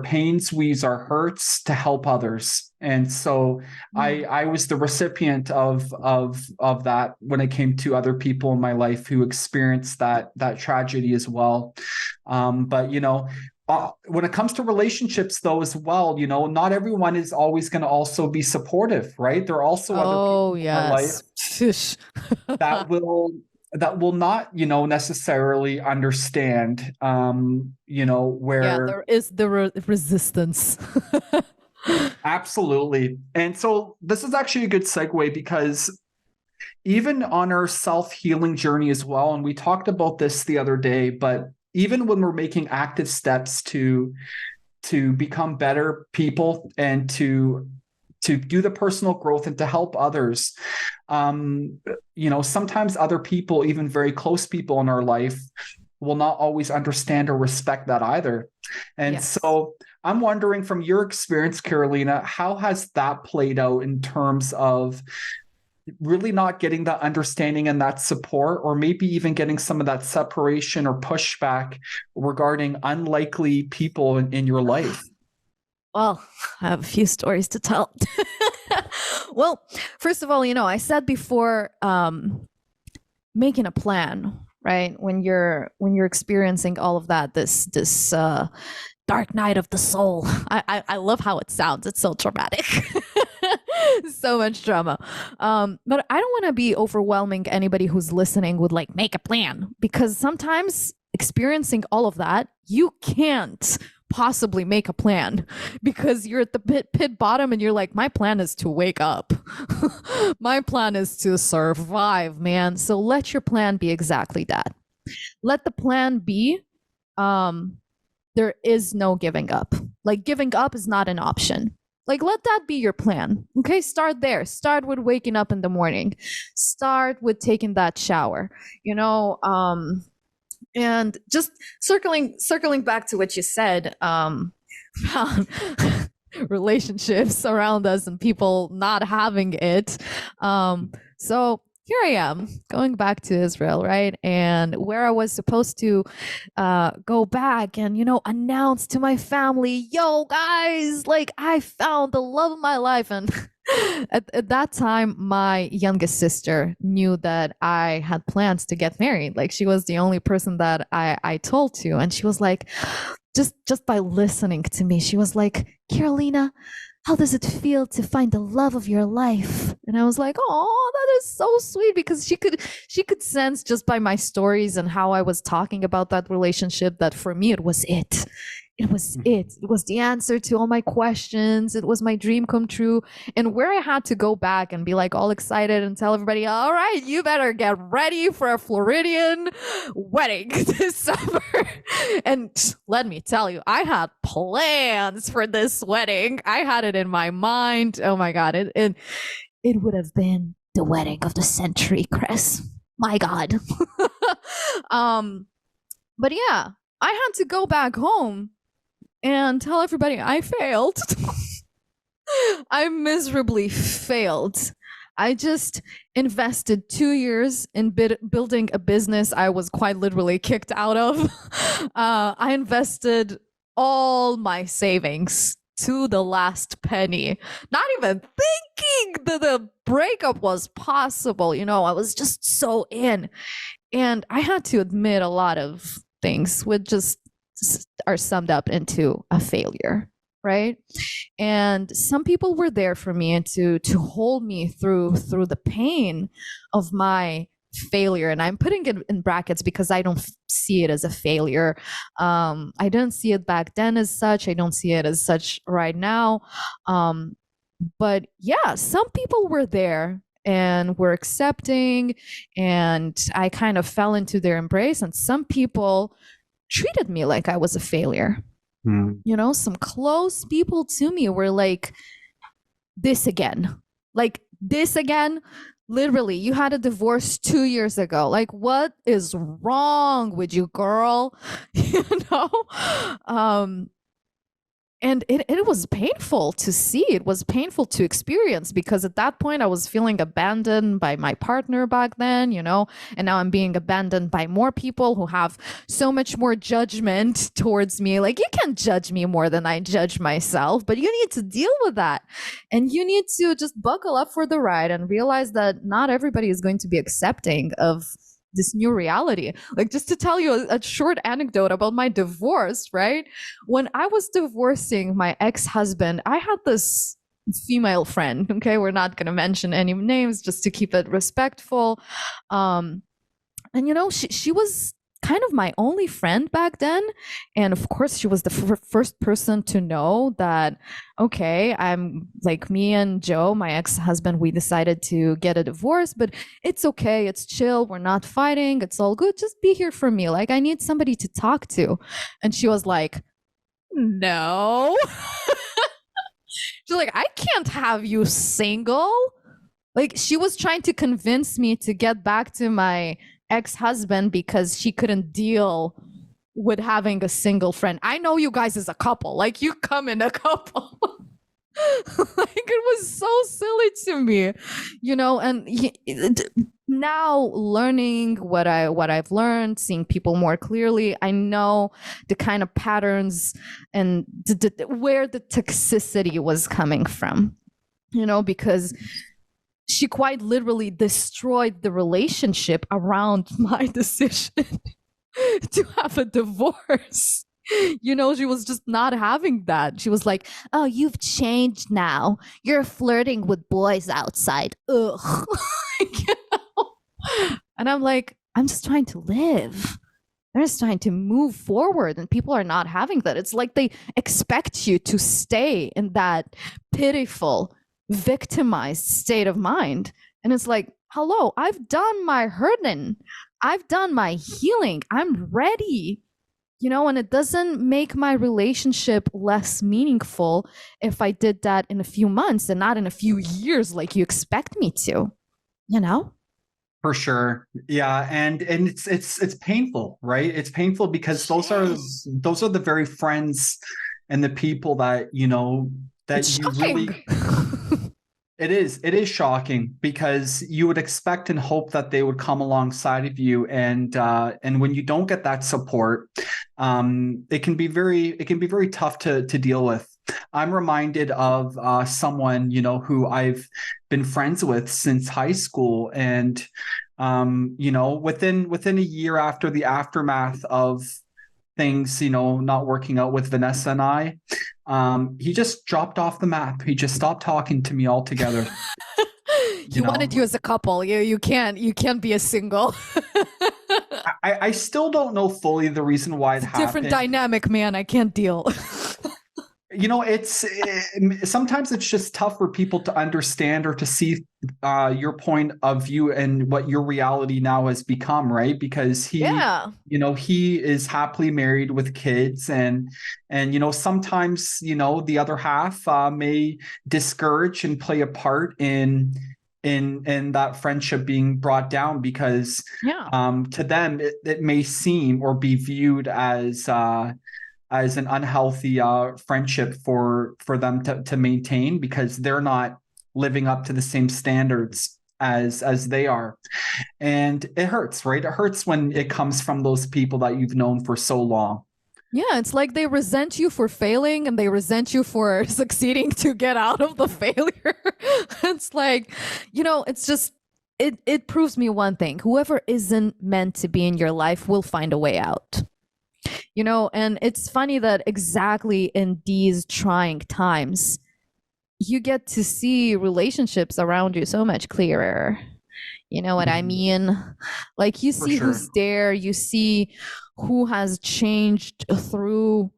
pains, we use our hurts to help others. And so Mm. I was the recipient of that when it came to other people in my life who experienced that tragedy as well. But when it comes to relationships, though, as well, not everyone is always going to also be supportive, right? There are also other Oh, people in our life yes. Phew. that will not, necessarily understand, Yeah, where. there is the resistance. Absolutely. And so this is actually a good segue, because even on our self-healing journey as well, and we talked about this the other day, but even when we're making active steps to become better people and to do the personal growth and to help others, sometimes other people, even very close people in our life, will not always understand or respect that either. And Yes. so I'm wondering, from your experience, Carolina, how has that played out in terms of really not getting that understanding and that support, or maybe even getting some of that separation or pushback regarding unlikely people in your life? Well, I have a few stories to tell. Well, first of all, I said before, making a plan, right? When you're experiencing all of that, this dark night of the soul. I love how it sounds. It's so dramatic. So much drama. But I don't want to be overwhelming anybody who's listening with like make a plan, because sometimes experiencing all of that, you can't possibly make a plan because you're at the pit bottom and you're like, my plan is to wake up. My plan is to survive, man. So let your plan be exactly that. Let the plan be, there is no giving up. Like giving up is not an option. Like let that be your plan. Okay, start there. Start with waking up in the morning. Start with taking that shower. And just circling back to what you said, about relationships around us and people not having it. So here I am going back to Israel, right? And where I was supposed to go back and, announce to my family, yo, guys, like I found the love of my life. And at that time, my youngest sister knew that I had plans to get married. Like she was the only person that I told to. And she was like, just by listening to me, she was like, Carolina, how does it feel to find the love of your life? And I was like, oh, that is so sweet, because she could sense just by my stories and how I was talking about that relationship that for me it was it. It was it. It was the answer to all my questions. It was my dream come true. And where I had to go back and be like all excited and tell everybody, all right, you better get ready for a Floridian wedding this summer. And let me tell you, I had plans for this wedding. I had it in my mind. Oh my God. It would have been the wedding of the century, Chris. My God. But yeah, I had to go back home and tell everybody I failed. I miserably failed. I just invested 2 years in building a business I was quite literally kicked out of. I invested all my savings to the last penny, not even thinking that the breakup was possible. I was just so in. And I had to admit a lot of things which just are summed up into a failure, right? And some people were there for me and to hold me through the pain of my failure. And I'm putting it in brackets because I don't see it as a failure. I didn't see it back then as such. I don't see it as such right now. But yeah, some people were there and were accepting, and I kind of fell into their embrace. And some people treated me like I was a failure. Some close people to me were like, this again. Like, this again? Literally, you had a divorce 2 years ago. Like, what is wrong with you, girl? And it was painful to see. It was painful to experience, because at that point I was feeling abandoned by my partner back then, and now I'm being abandoned by more people who have so much more judgment towards me. Like, you can't judge me more than I judge myself, but you need to deal with that. And you need to just buckle up for the ride and realize that not everybody is going to be accepting of this new reality. Like, just to tell you a short anecdote about my divorce, right? When I was divorcing my ex-husband, I had this female friend. Okay, we're not going to mention any names just to keep it respectful. And she was kind of my only friend back then. And of course, she was the first person to know that, okay, I'm like, me and Joe, my ex-husband, we decided to get a divorce, but it's okay. It's chill. We're not fighting. It's all good. Just be here for me. Like, I need somebody to talk to. And she was like, no. She's like, I can't have you single. Like, she was trying to convince me to get back to my ex-husband because she couldn't deal with having a single friend. I know you guys as a couple. Like, you come in a couple. Like, it was so silly to me, and now learning what I've learned, seeing people more clearly, I know the kind of patterns and where the toxicity was coming from, because she quite literally destroyed the relationship around my decision to have a divorce. She was just not having that. She was like, "Oh, you've changed now. You're flirting with boys outside." Ugh. And I'm like, I'm just trying to live. They're just trying to move forward, and people are not having that. It's like they expect you to stay in that pitiful, victimized state of mind. And it's like, hello, I've done my hurting. I've done my healing. I'm ready. And it doesn't make my relationship less meaningful if I did that in a few months and not in a few years like you expect me to, you know? For sure. Yeah. And it's painful, right? It's painful because those are the very friends and the people that, that It's you shocking. really it is shocking because you would expect and hope that they would come alongside of you, and when you don't get that support, it can be very tough to deal with. I'm reminded of someone who I've been friends with since high school, and within a year after the aftermath of things not working out with Vanessa and I, he just dropped off the map. He just stopped talking to me altogether. He wanted you as a couple. You can't be a single. I still don't know fully the reason why it happened. Different dynamic, man. I can't deal. Sometimes it's just tough for people to understand or to see your point of view and what your reality now has become, right? Because he is happily married with kids, and sometimes the other half may discourage and play a part in that friendship being brought down, because to them it may seem or be viewed as an unhealthy friendship for them to maintain, because they're not living up to the same standards as they are. And it hurts, right? It hurts when it comes from those people that you've known for so long. Yeah, it's like they resent you for failing and they resent you for succeeding to get out of the failure. It's like, it's just, it proves me one thing. Whoever isn't meant to be in your life will find a way out. And it's funny that exactly in these trying times, you get to see relationships around you so much clearer. You know what I mean? Like, you see who's there, you see who has changed through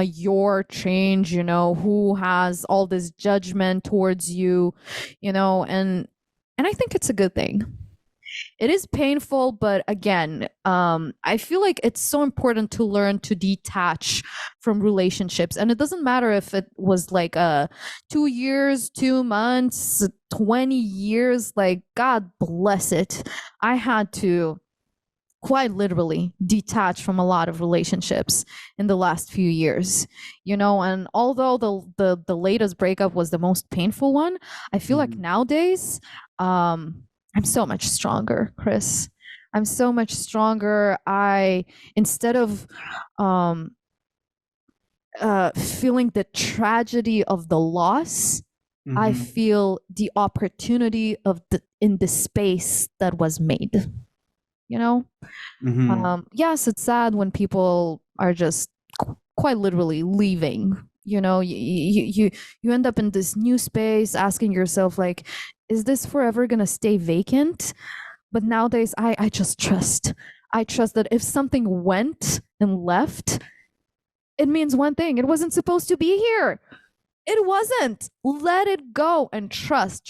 your change, who has all this judgment towards you, and I think it's a good thing. It is painful, but again, I feel like it's so important to learn to detach from relationships. And it doesn't matter if it was like 2 years, 2 months, 20 years, like, God bless it. I had to quite literally detach from a lot of relationships in the last few years, and although the latest breakup was the most painful one, I feel like nowadays, I'm so much stronger, Chris. I'm so much stronger. Instead of feeling the tragedy of the loss, I feel the opportunity in the space that was made. Yes, it's sad when people are just quite literally leaving. You end up in this new space asking yourself, like, is this forever gonna stay vacant? But nowadays I just trust. I trust that if something went and left, it means one thing: it wasn't supposed to be here. It wasn't. Let it go and trust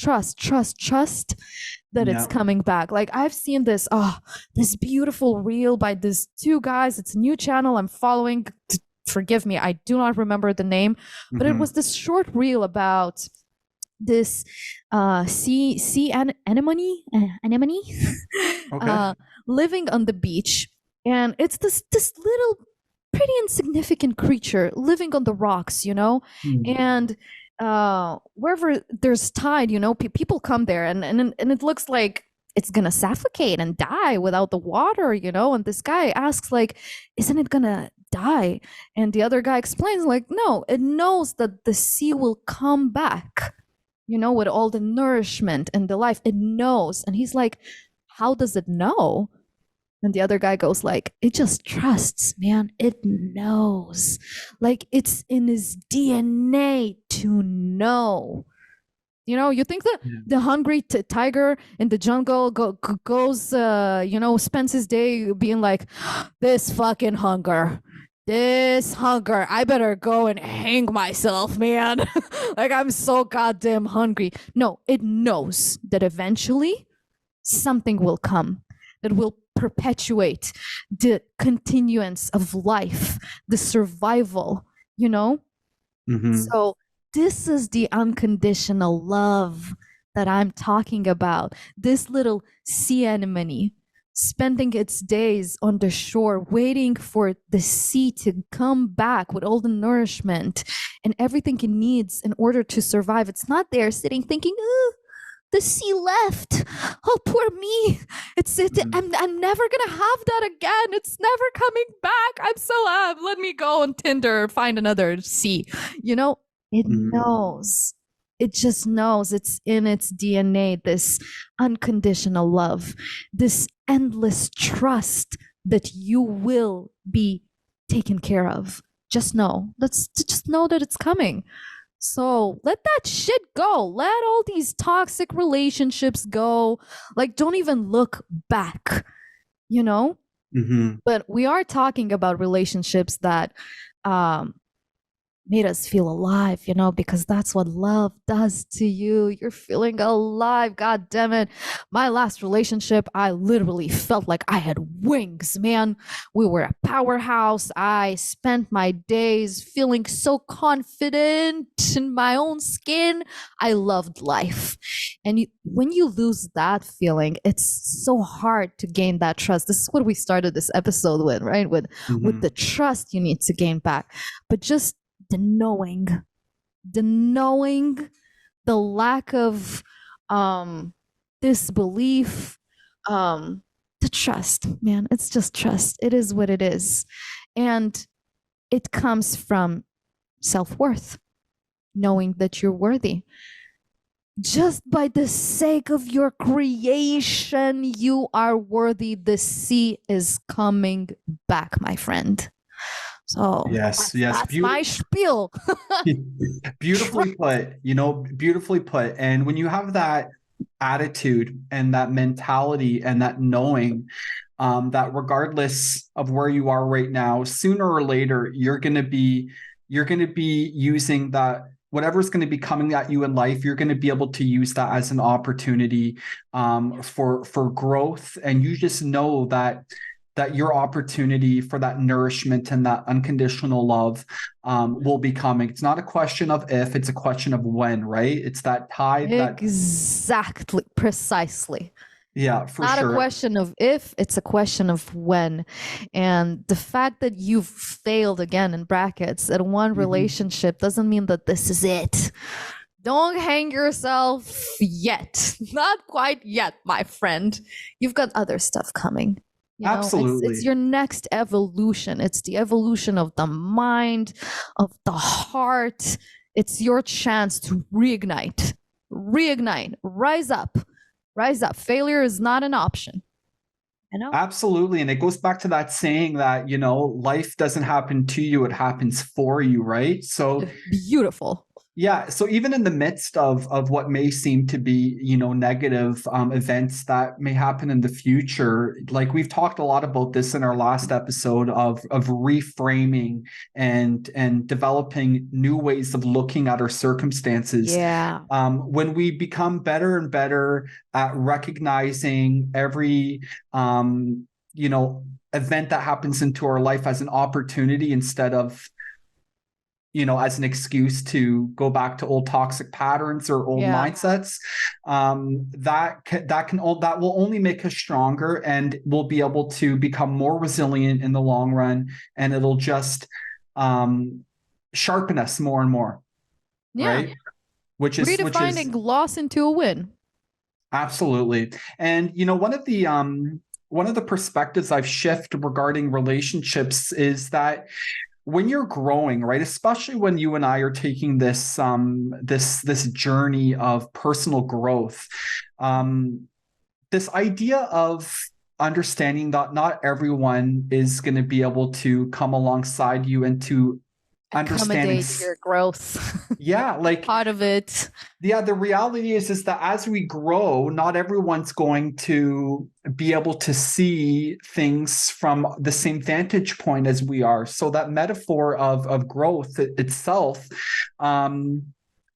that it's coming back. Like, I've seen this beautiful reel by these two guys. It's a new channel I'm following. Forgive me, I do not remember the name, but it was this short reel about this sea anemone living on the beach, and it's this little pretty insignificant creature living on the rocks, and wherever there's tide, people come there, and it looks like it's gonna suffocate and die without the water, and this guy asks, like, isn't it gonna die? And the other guy explains, like, no, it knows that the sea will come back, with all the nourishment and the life. It knows. And he's like, how does it know? And the other guy goes, like, it just trusts, man. It knows. Like, it's in his DNA to know. You think that the hungry tiger in the jungle goes, spends his day being like, this fucking hunger. I better go and hang myself, man. Like, I'm so goddamn hungry. No, it knows that eventually something will come that will perpetuate the continuance of life, the survival, So this is the unconditional love that I'm talking about. This little sea anemone spending its days on the shore, waiting for the sea to come back with all the nourishment and everything it needs in order to survive. It's not there sitting thinking, the sea left. Oh, poor me. I'm never gonna have that again. It's never coming back. I'm so let me go on Tinder, find another sea. It knows. It just knows. It's in its DNA, this unconditional love, this endless trust that you will be taken care of. Just know. Just know that it's coming. So let that shit go. Let all these toxic relationships go. Like, don't even look back, But we are talking about relationships that made us feel alive, because that's what love does to you. You're feeling alive. God damn it. My last relationship, I literally felt like I had wings, man. We were a powerhouse. I spent my days feeling so confident in my own skin. I loved life. And when you lose that feeling, it's so hard to gain that trust. This is what we started this episode with, right? With the trust you need to gain back. But just the knowing, the lack of disbelief, the trust, man. It's just trust. It is what it is. And it comes from self-worth, knowing that you're worthy. Just by the sake of your creation, you are worthy. The sea is coming back, my friend. So yes, that's my spiel. Beautifully put, beautifully put. And when you have that attitude and that mentality and that knowing, that regardless of where you are right now, sooner or later, you're going to be using that, whatever's going to be coming at you in life, you're going to be able to use that as an opportunity for growth. And you just know that your opportunity for that nourishment and that unconditional love will be coming. It's not a question of if, it's a question of when, right? It's that tide. Exactly. Precisely. Yeah, for not sure. Not a question of if, it's a question of when. And the fact that you've failed, again, in brackets, at one relationship doesn't mean that this is it. Don't hang yourself yet. Not quite yet, my friend. You've got other stuff coming. Absolutely. It's your next evolution. It's the evolution of the mind, of the heart. It's your chance to reignite, rise up. Failure is not an option. Absolutely. And it goes back to that saying that, life doesn't happen to you, it happens for you, right? So beautiful. Yeah. So even in the midst of what may seem to be, negative events that may happen in the future, like we've talked a lot about this in our last episode of reframing and developing new ways of looking at our circumstances. Yeah. When we become better and better at recognizing every event that happens into our life as an opportunity instead of as an excuse to go back to old toxic patterns or old mindsets, that will only make us stronger, and we'll be able to become more resilient in the long run, and it'll just sharpen us more and more. Yeah. Right. Which is redefining loss into a win. Absolutely. And one of the perspectives I've shifted regarding relationships is that when you're growing, right, especially when you and I are taking this journey of personal growth, um, this idea of understanding that not everyone is going to be able to come alongside you and to understanding, Accommodate your growth. yeah, like, Part of it. yeah, the reality is that as we grow, not everyone's going to be able to see things from the same vantage point as we are. So that metaphor of growth itself,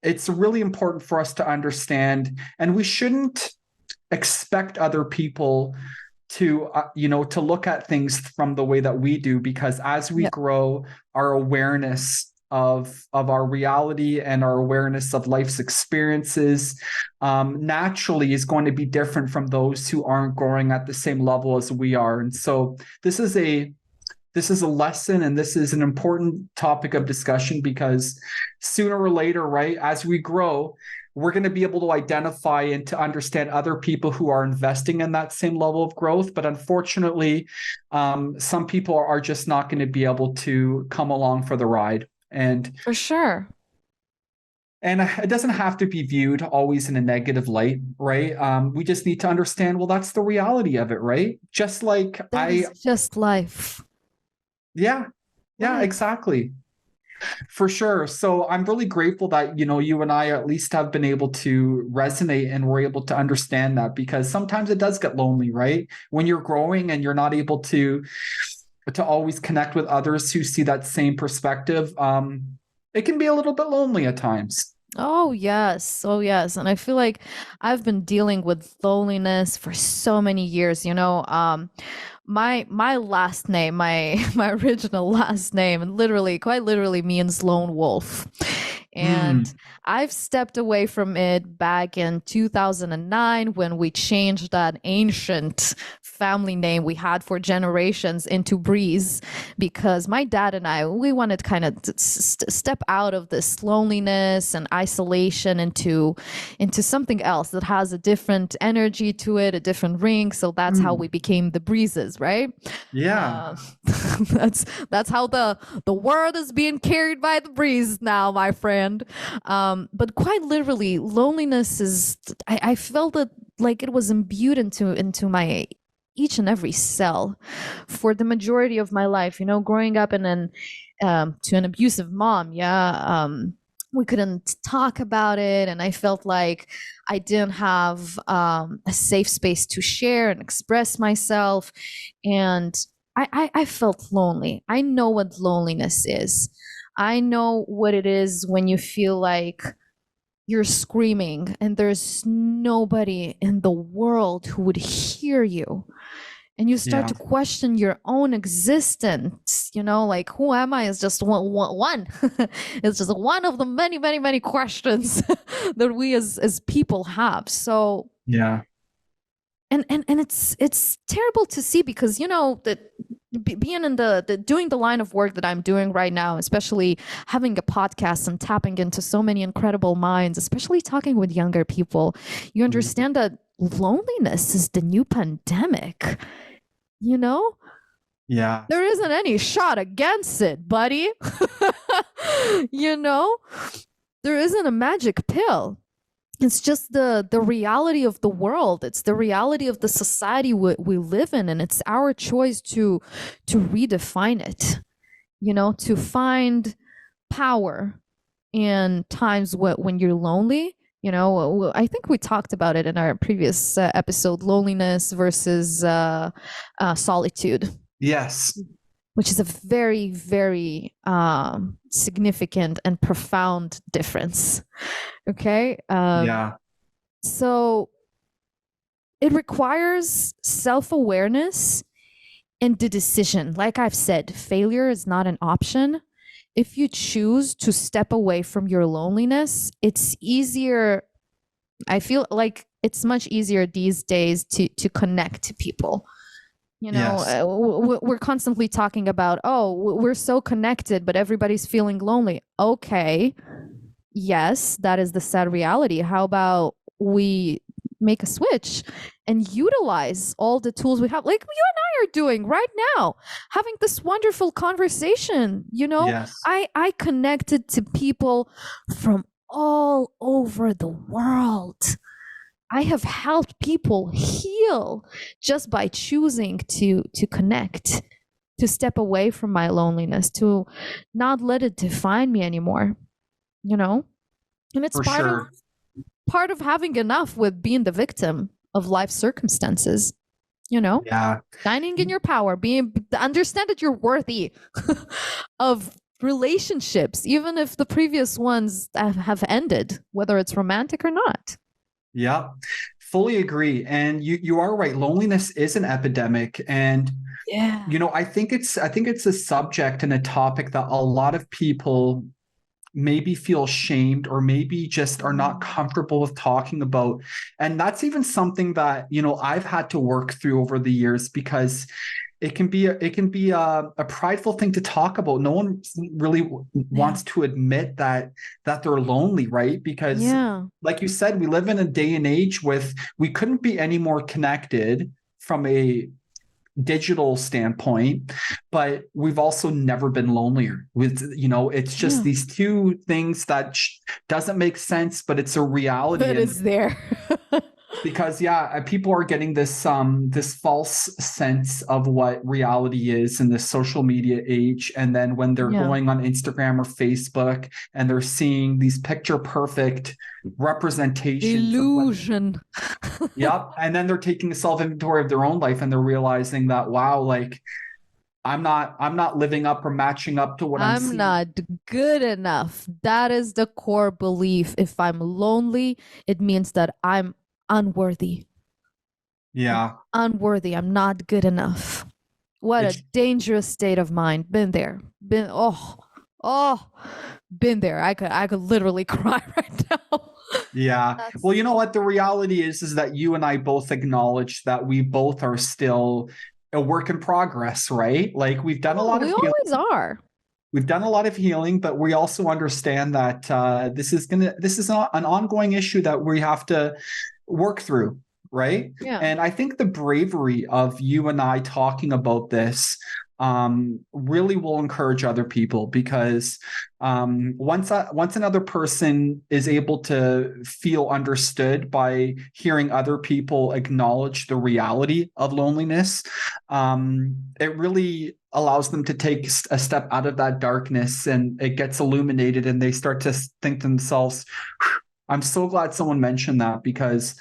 it's really important for us to understand, and we shouldn't expect other people to to look at things from the way that we do, because as we Yep. grow, our awareness of our reality and our awareness of life's experiences naturally is going to be different from those who aren't growing at the same level as we are. And so this is a lesson, and this is an important topic of discussion, because sooner or later, right, as we grow, we're going to be able to identify and to understand other people who are investing in that same level of growth. But unfortunately, some people are just not going to be able to come along for the ride. And For sure. it doesn't have to be viewed always in a negative light, right? We just need to understand, well, that's the reality of it, right? Just like That is just life. yeah, Life. exactly. For sure. So I'm really grateful that, you and I at least have been able to resonate and we're able to understand that, because sometimes it does get lonely, right? When you're growing and you're not able to always connect with others who see that same perspective, it can be a little bit lonely at times. Oh yes. Oh yes. And I feel like I've been dealing with loneliness for so many years, my last name, my my original last name, and quite literally means lone wolf. And Mm, I've stepped away from it back in 2009 when we changed that ancient family name we had for generations into Breeze, because my dad and I, we wanted kind of to step out of this loneliness and isolation into something else that has a different energy to it, a different ring. So that's how mm, we became the Breezes, right? yeah. Uh, that's how the world is being carried by the breeze now, my friend. But quite literally, loneliness is. I felt it like it was imbued into my each and every cell for the majority of my life. Growing up in an to an abusive mom, yeah. We couldn't talk about it, and I felt like I didn't have a safe space to share and express myself, and I felt lonely. I know what loneliness is. I know what it is when you feel like you're screaming and there's nobody in the world who would hear you. And you start Yeah. to question your own existence, like, who am I? It's just one. It's just one of the many, many, many questions that we as people have. So, Yeah. and it's terrible to see, because that being in the doing the line of work that I'm doing right now, especially having a podcast and tapping into so many incredible minds, especially talking with younger people, you Mm, understand that loneliness is the new pandemic. yeah. There isn't any shot against it, buddy. you know there isn't a magic pill. It's just the reality of the world. It's the reality of the society we live in, and it's our choice to redefine it, to find power in times when you're lonely. I think we talked about it in our previous episode, loneliness versus solitude, Yes. which is a very, very significant and profound difference. Okay. Yeah. So it requires self awareness and the decision. Like I've said, failure is not an option. If you choose to step away from your loneliness, it's easier. I feel like it's much easier these days to connect to people. Yes. We're constantly talking about, oh, we're so connected, but everybody's feeling lonely. Okay. Yes, that is the sad reality. How about we make a switch and utilize all the tools we have, like you and I are doing right now, having this wonderful conversation. Yes, I connected to people from all over the world. I have helped people heal just by choosing to connect, to step away from my loneliness, to not let it define me anymore. You know, and it's for sure. part of having enough with being the victim of life circumstances. You know, Yeah. shining in your power, being understand that you're worthy of relationships, even if the previous ones have ended, whether it's romantic or not. Yeah, fully agree. And you are right. Loneliness is an epidemic. And Yeah. I think it's a subject and a topic that a lot of people maybe feel shamed or maybe just are not comfortable with talking about. And that's even something that, I've had to work through over the years, because it can be a prideful thing to talk about. No one really Yeah. wants to admit that they're lonely, right? Because Yeah. like you said, we live in a day and age with we couldn't be any more connected from a digital standpoint, but we've also never been lonelier. It's just Yeah. these two things that doesn't make sense, but it's a reality. But And it's there. because people are getting this false sense of what reality is in this social media age, and then when they're Yeah. going on Instagram or Facebook and they're seeing these picture perfect representations of what. Illusion. Yep. And then they're taking a self inventory of their own life, and they're realizing that, wow, like I'm not living up or matching up to what I'm I'm seeing. not good enough. That is the core belief. If I'm lonely, it means that I'm unworthy. I'm Yeah. unworthy. I'm not good enough. What a It's dangerous state of mind. Been there. Been there. I could literally cry right now. Yeah. Well, That's you know what? The reality is that you and I both acknowledge that we both are still a work in progress, right? Like we've done a lot we of healing. always are. We've done a lot of healing, but we also understand that this is an ongoing issue that we have to work through, right? Yeah. And I think the bravery of you and I talking about this really will encourage other people, because once another person is able to feel understood by hearing other people acknowledge the reality of loneliness, it really allows them to take a step out of that darkness, and it gets illuminated, and they start to think to themselves, I'm so glad someone mentioned that, because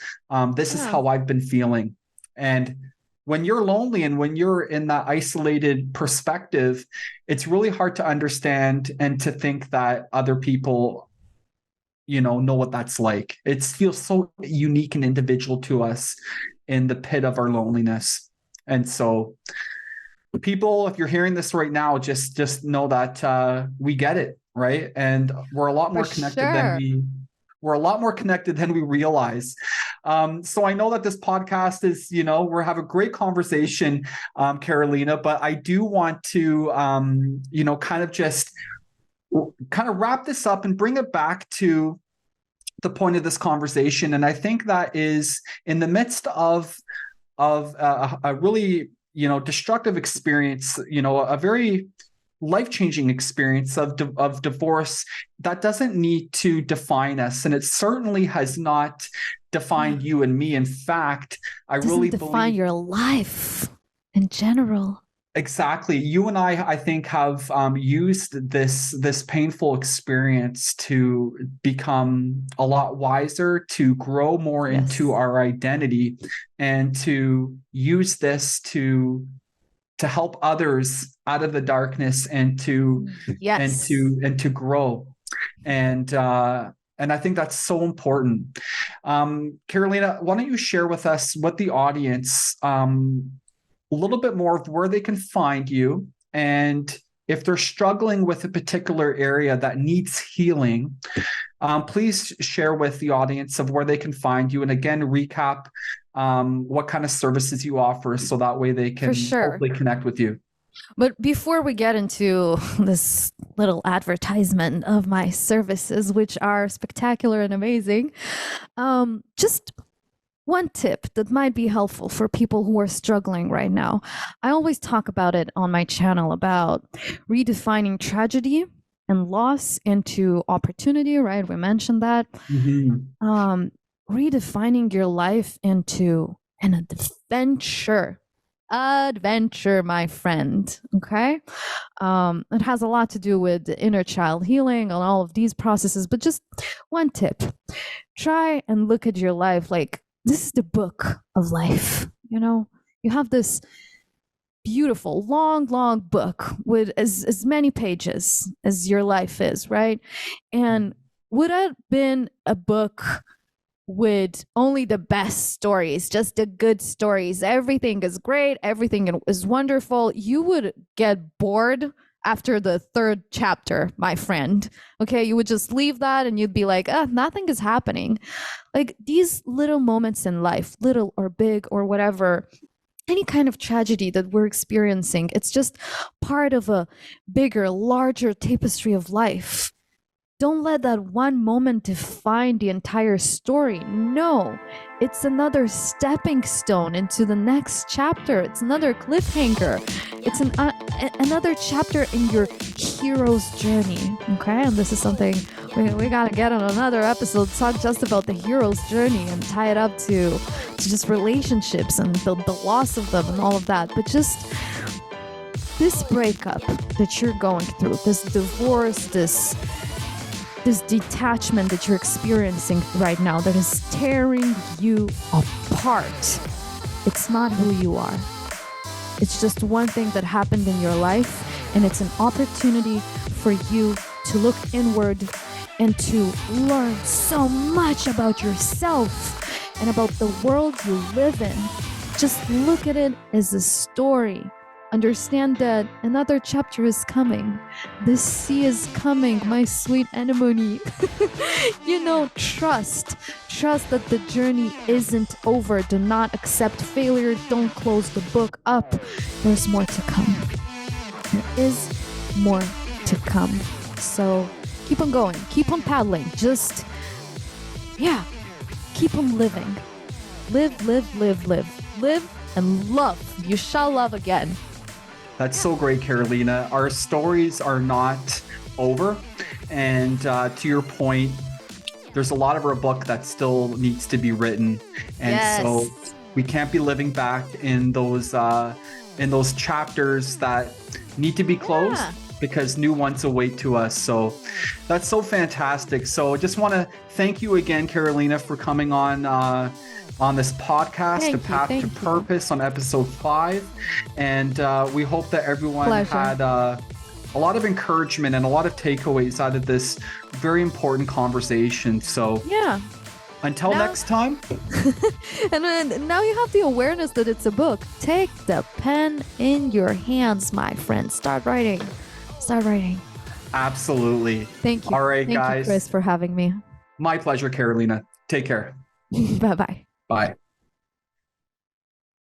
this is Yeah. how I've been feeling. And when you're lonely and when you're in that isolated perspective, it's really hard to understand and to think that other people, know what that's like. It feels so unique and individual to us in the pit of our loneliness. And so, people, if you're hearing this right now, just know that we get it, right? And we're a lot For more connected than sure. we realize. So I know that this podcast is, we're having a great conversation, Carolina, but I do want to, kind of wrap this up and bring it back to the point of this conversation. And I think that is in the midst of a really, destructive experience, a very life-changing experience of divorce, that doesn't need to define us, and it certainly has not Yeah. defined you and me. In fact, I Doesn't really define believe. your life in general. Exactly. You and I think, have used this painful experience to become a lot wiser, to grow more into Yes. our identity, and to use this to help others out of the darkness, and to and Yes. to and to grow. And I think that's so important. Carolina, why don't you share with us, what the audience, a little bit more of where they can find you, and if they're struggling with a particular area that needs healing, please share with the audience of where they can find you, and again, recap what kind of services you offer, so that way they For can sure. hopefully connect with you. But before we get into this little advertisement of my services, which are spectacular and amazing, just one tip that might be helpful for people who are struggling right now. I always talk about it on my channel about redefining tragedy and loss into opportunity, right? We mentioned that. Mhm. Redefining your life into an adventure. Adventure, my friend. Okay. It has a lot to do with inner child healing and all of these processes, but just one tip: try and look at your life like this is the book of life. You know, you have this beautiful, long book with as many pages as your life is, right? And would it have been a book with only the best stories, just the good stories? Everything is great, everything is wonderful. You would get bored after the third chapter, my friend. Okay, you would just leave that and you'd be like, nothing is happening. Like these little moments in life, little or big or whatever, any kind of tragedy that we're experiencing, it's just part of a bigger, larger tapestry of life. Don't let that one moment define the entire story. No, it's another stepping stone into the next chapter. It's another cliffhanger. It's another chapter in your hero's journey. Okay, and this is something we gotta get on another episode. Talk just about the hero's journey and tie it up to just relationships and the loss of them and all of that. But just this breakup that you're going through, this divorce, this detachment that you're experiencing right now that is tearing you apart. It's not who you are. It's just one thing that happened in your life, and it's an opportunity for you to look inward and to learn so much about yourself and about the world you live in. Just look at it as a story. Understand that another chapter is coming. This sea is coming, my sweet anemone. Trust that the journey isn't over. Do not accept failure. Don't close the book up. There's more to come. There is more to come. So keep on going. Keep on paddling. Just, keep on living. Live. Live and love. You shall love again. That's so great, Carolina. Our stories are not over. And to your point, there's a lot of our book that still needs to be written. And so we can't be living back in those chapters that need to be closed because new ones await to us. So that's so fantastic. So I just want to thank you again, Carolina, for coming on this podcast, The Path to Purpose, on episode 5. And we hope that everyone had a lot of encouragement and a lot of takeaways out of this very important conversation. So until next time. And now you have the awareness that it's a book. Take the pen in your hands, my friend. Start writing. Absolutely. Thank you. All right, guys. Thank you, Chris, for having me. My pleasure, Carolina. Take care. Bye-bye. Bye.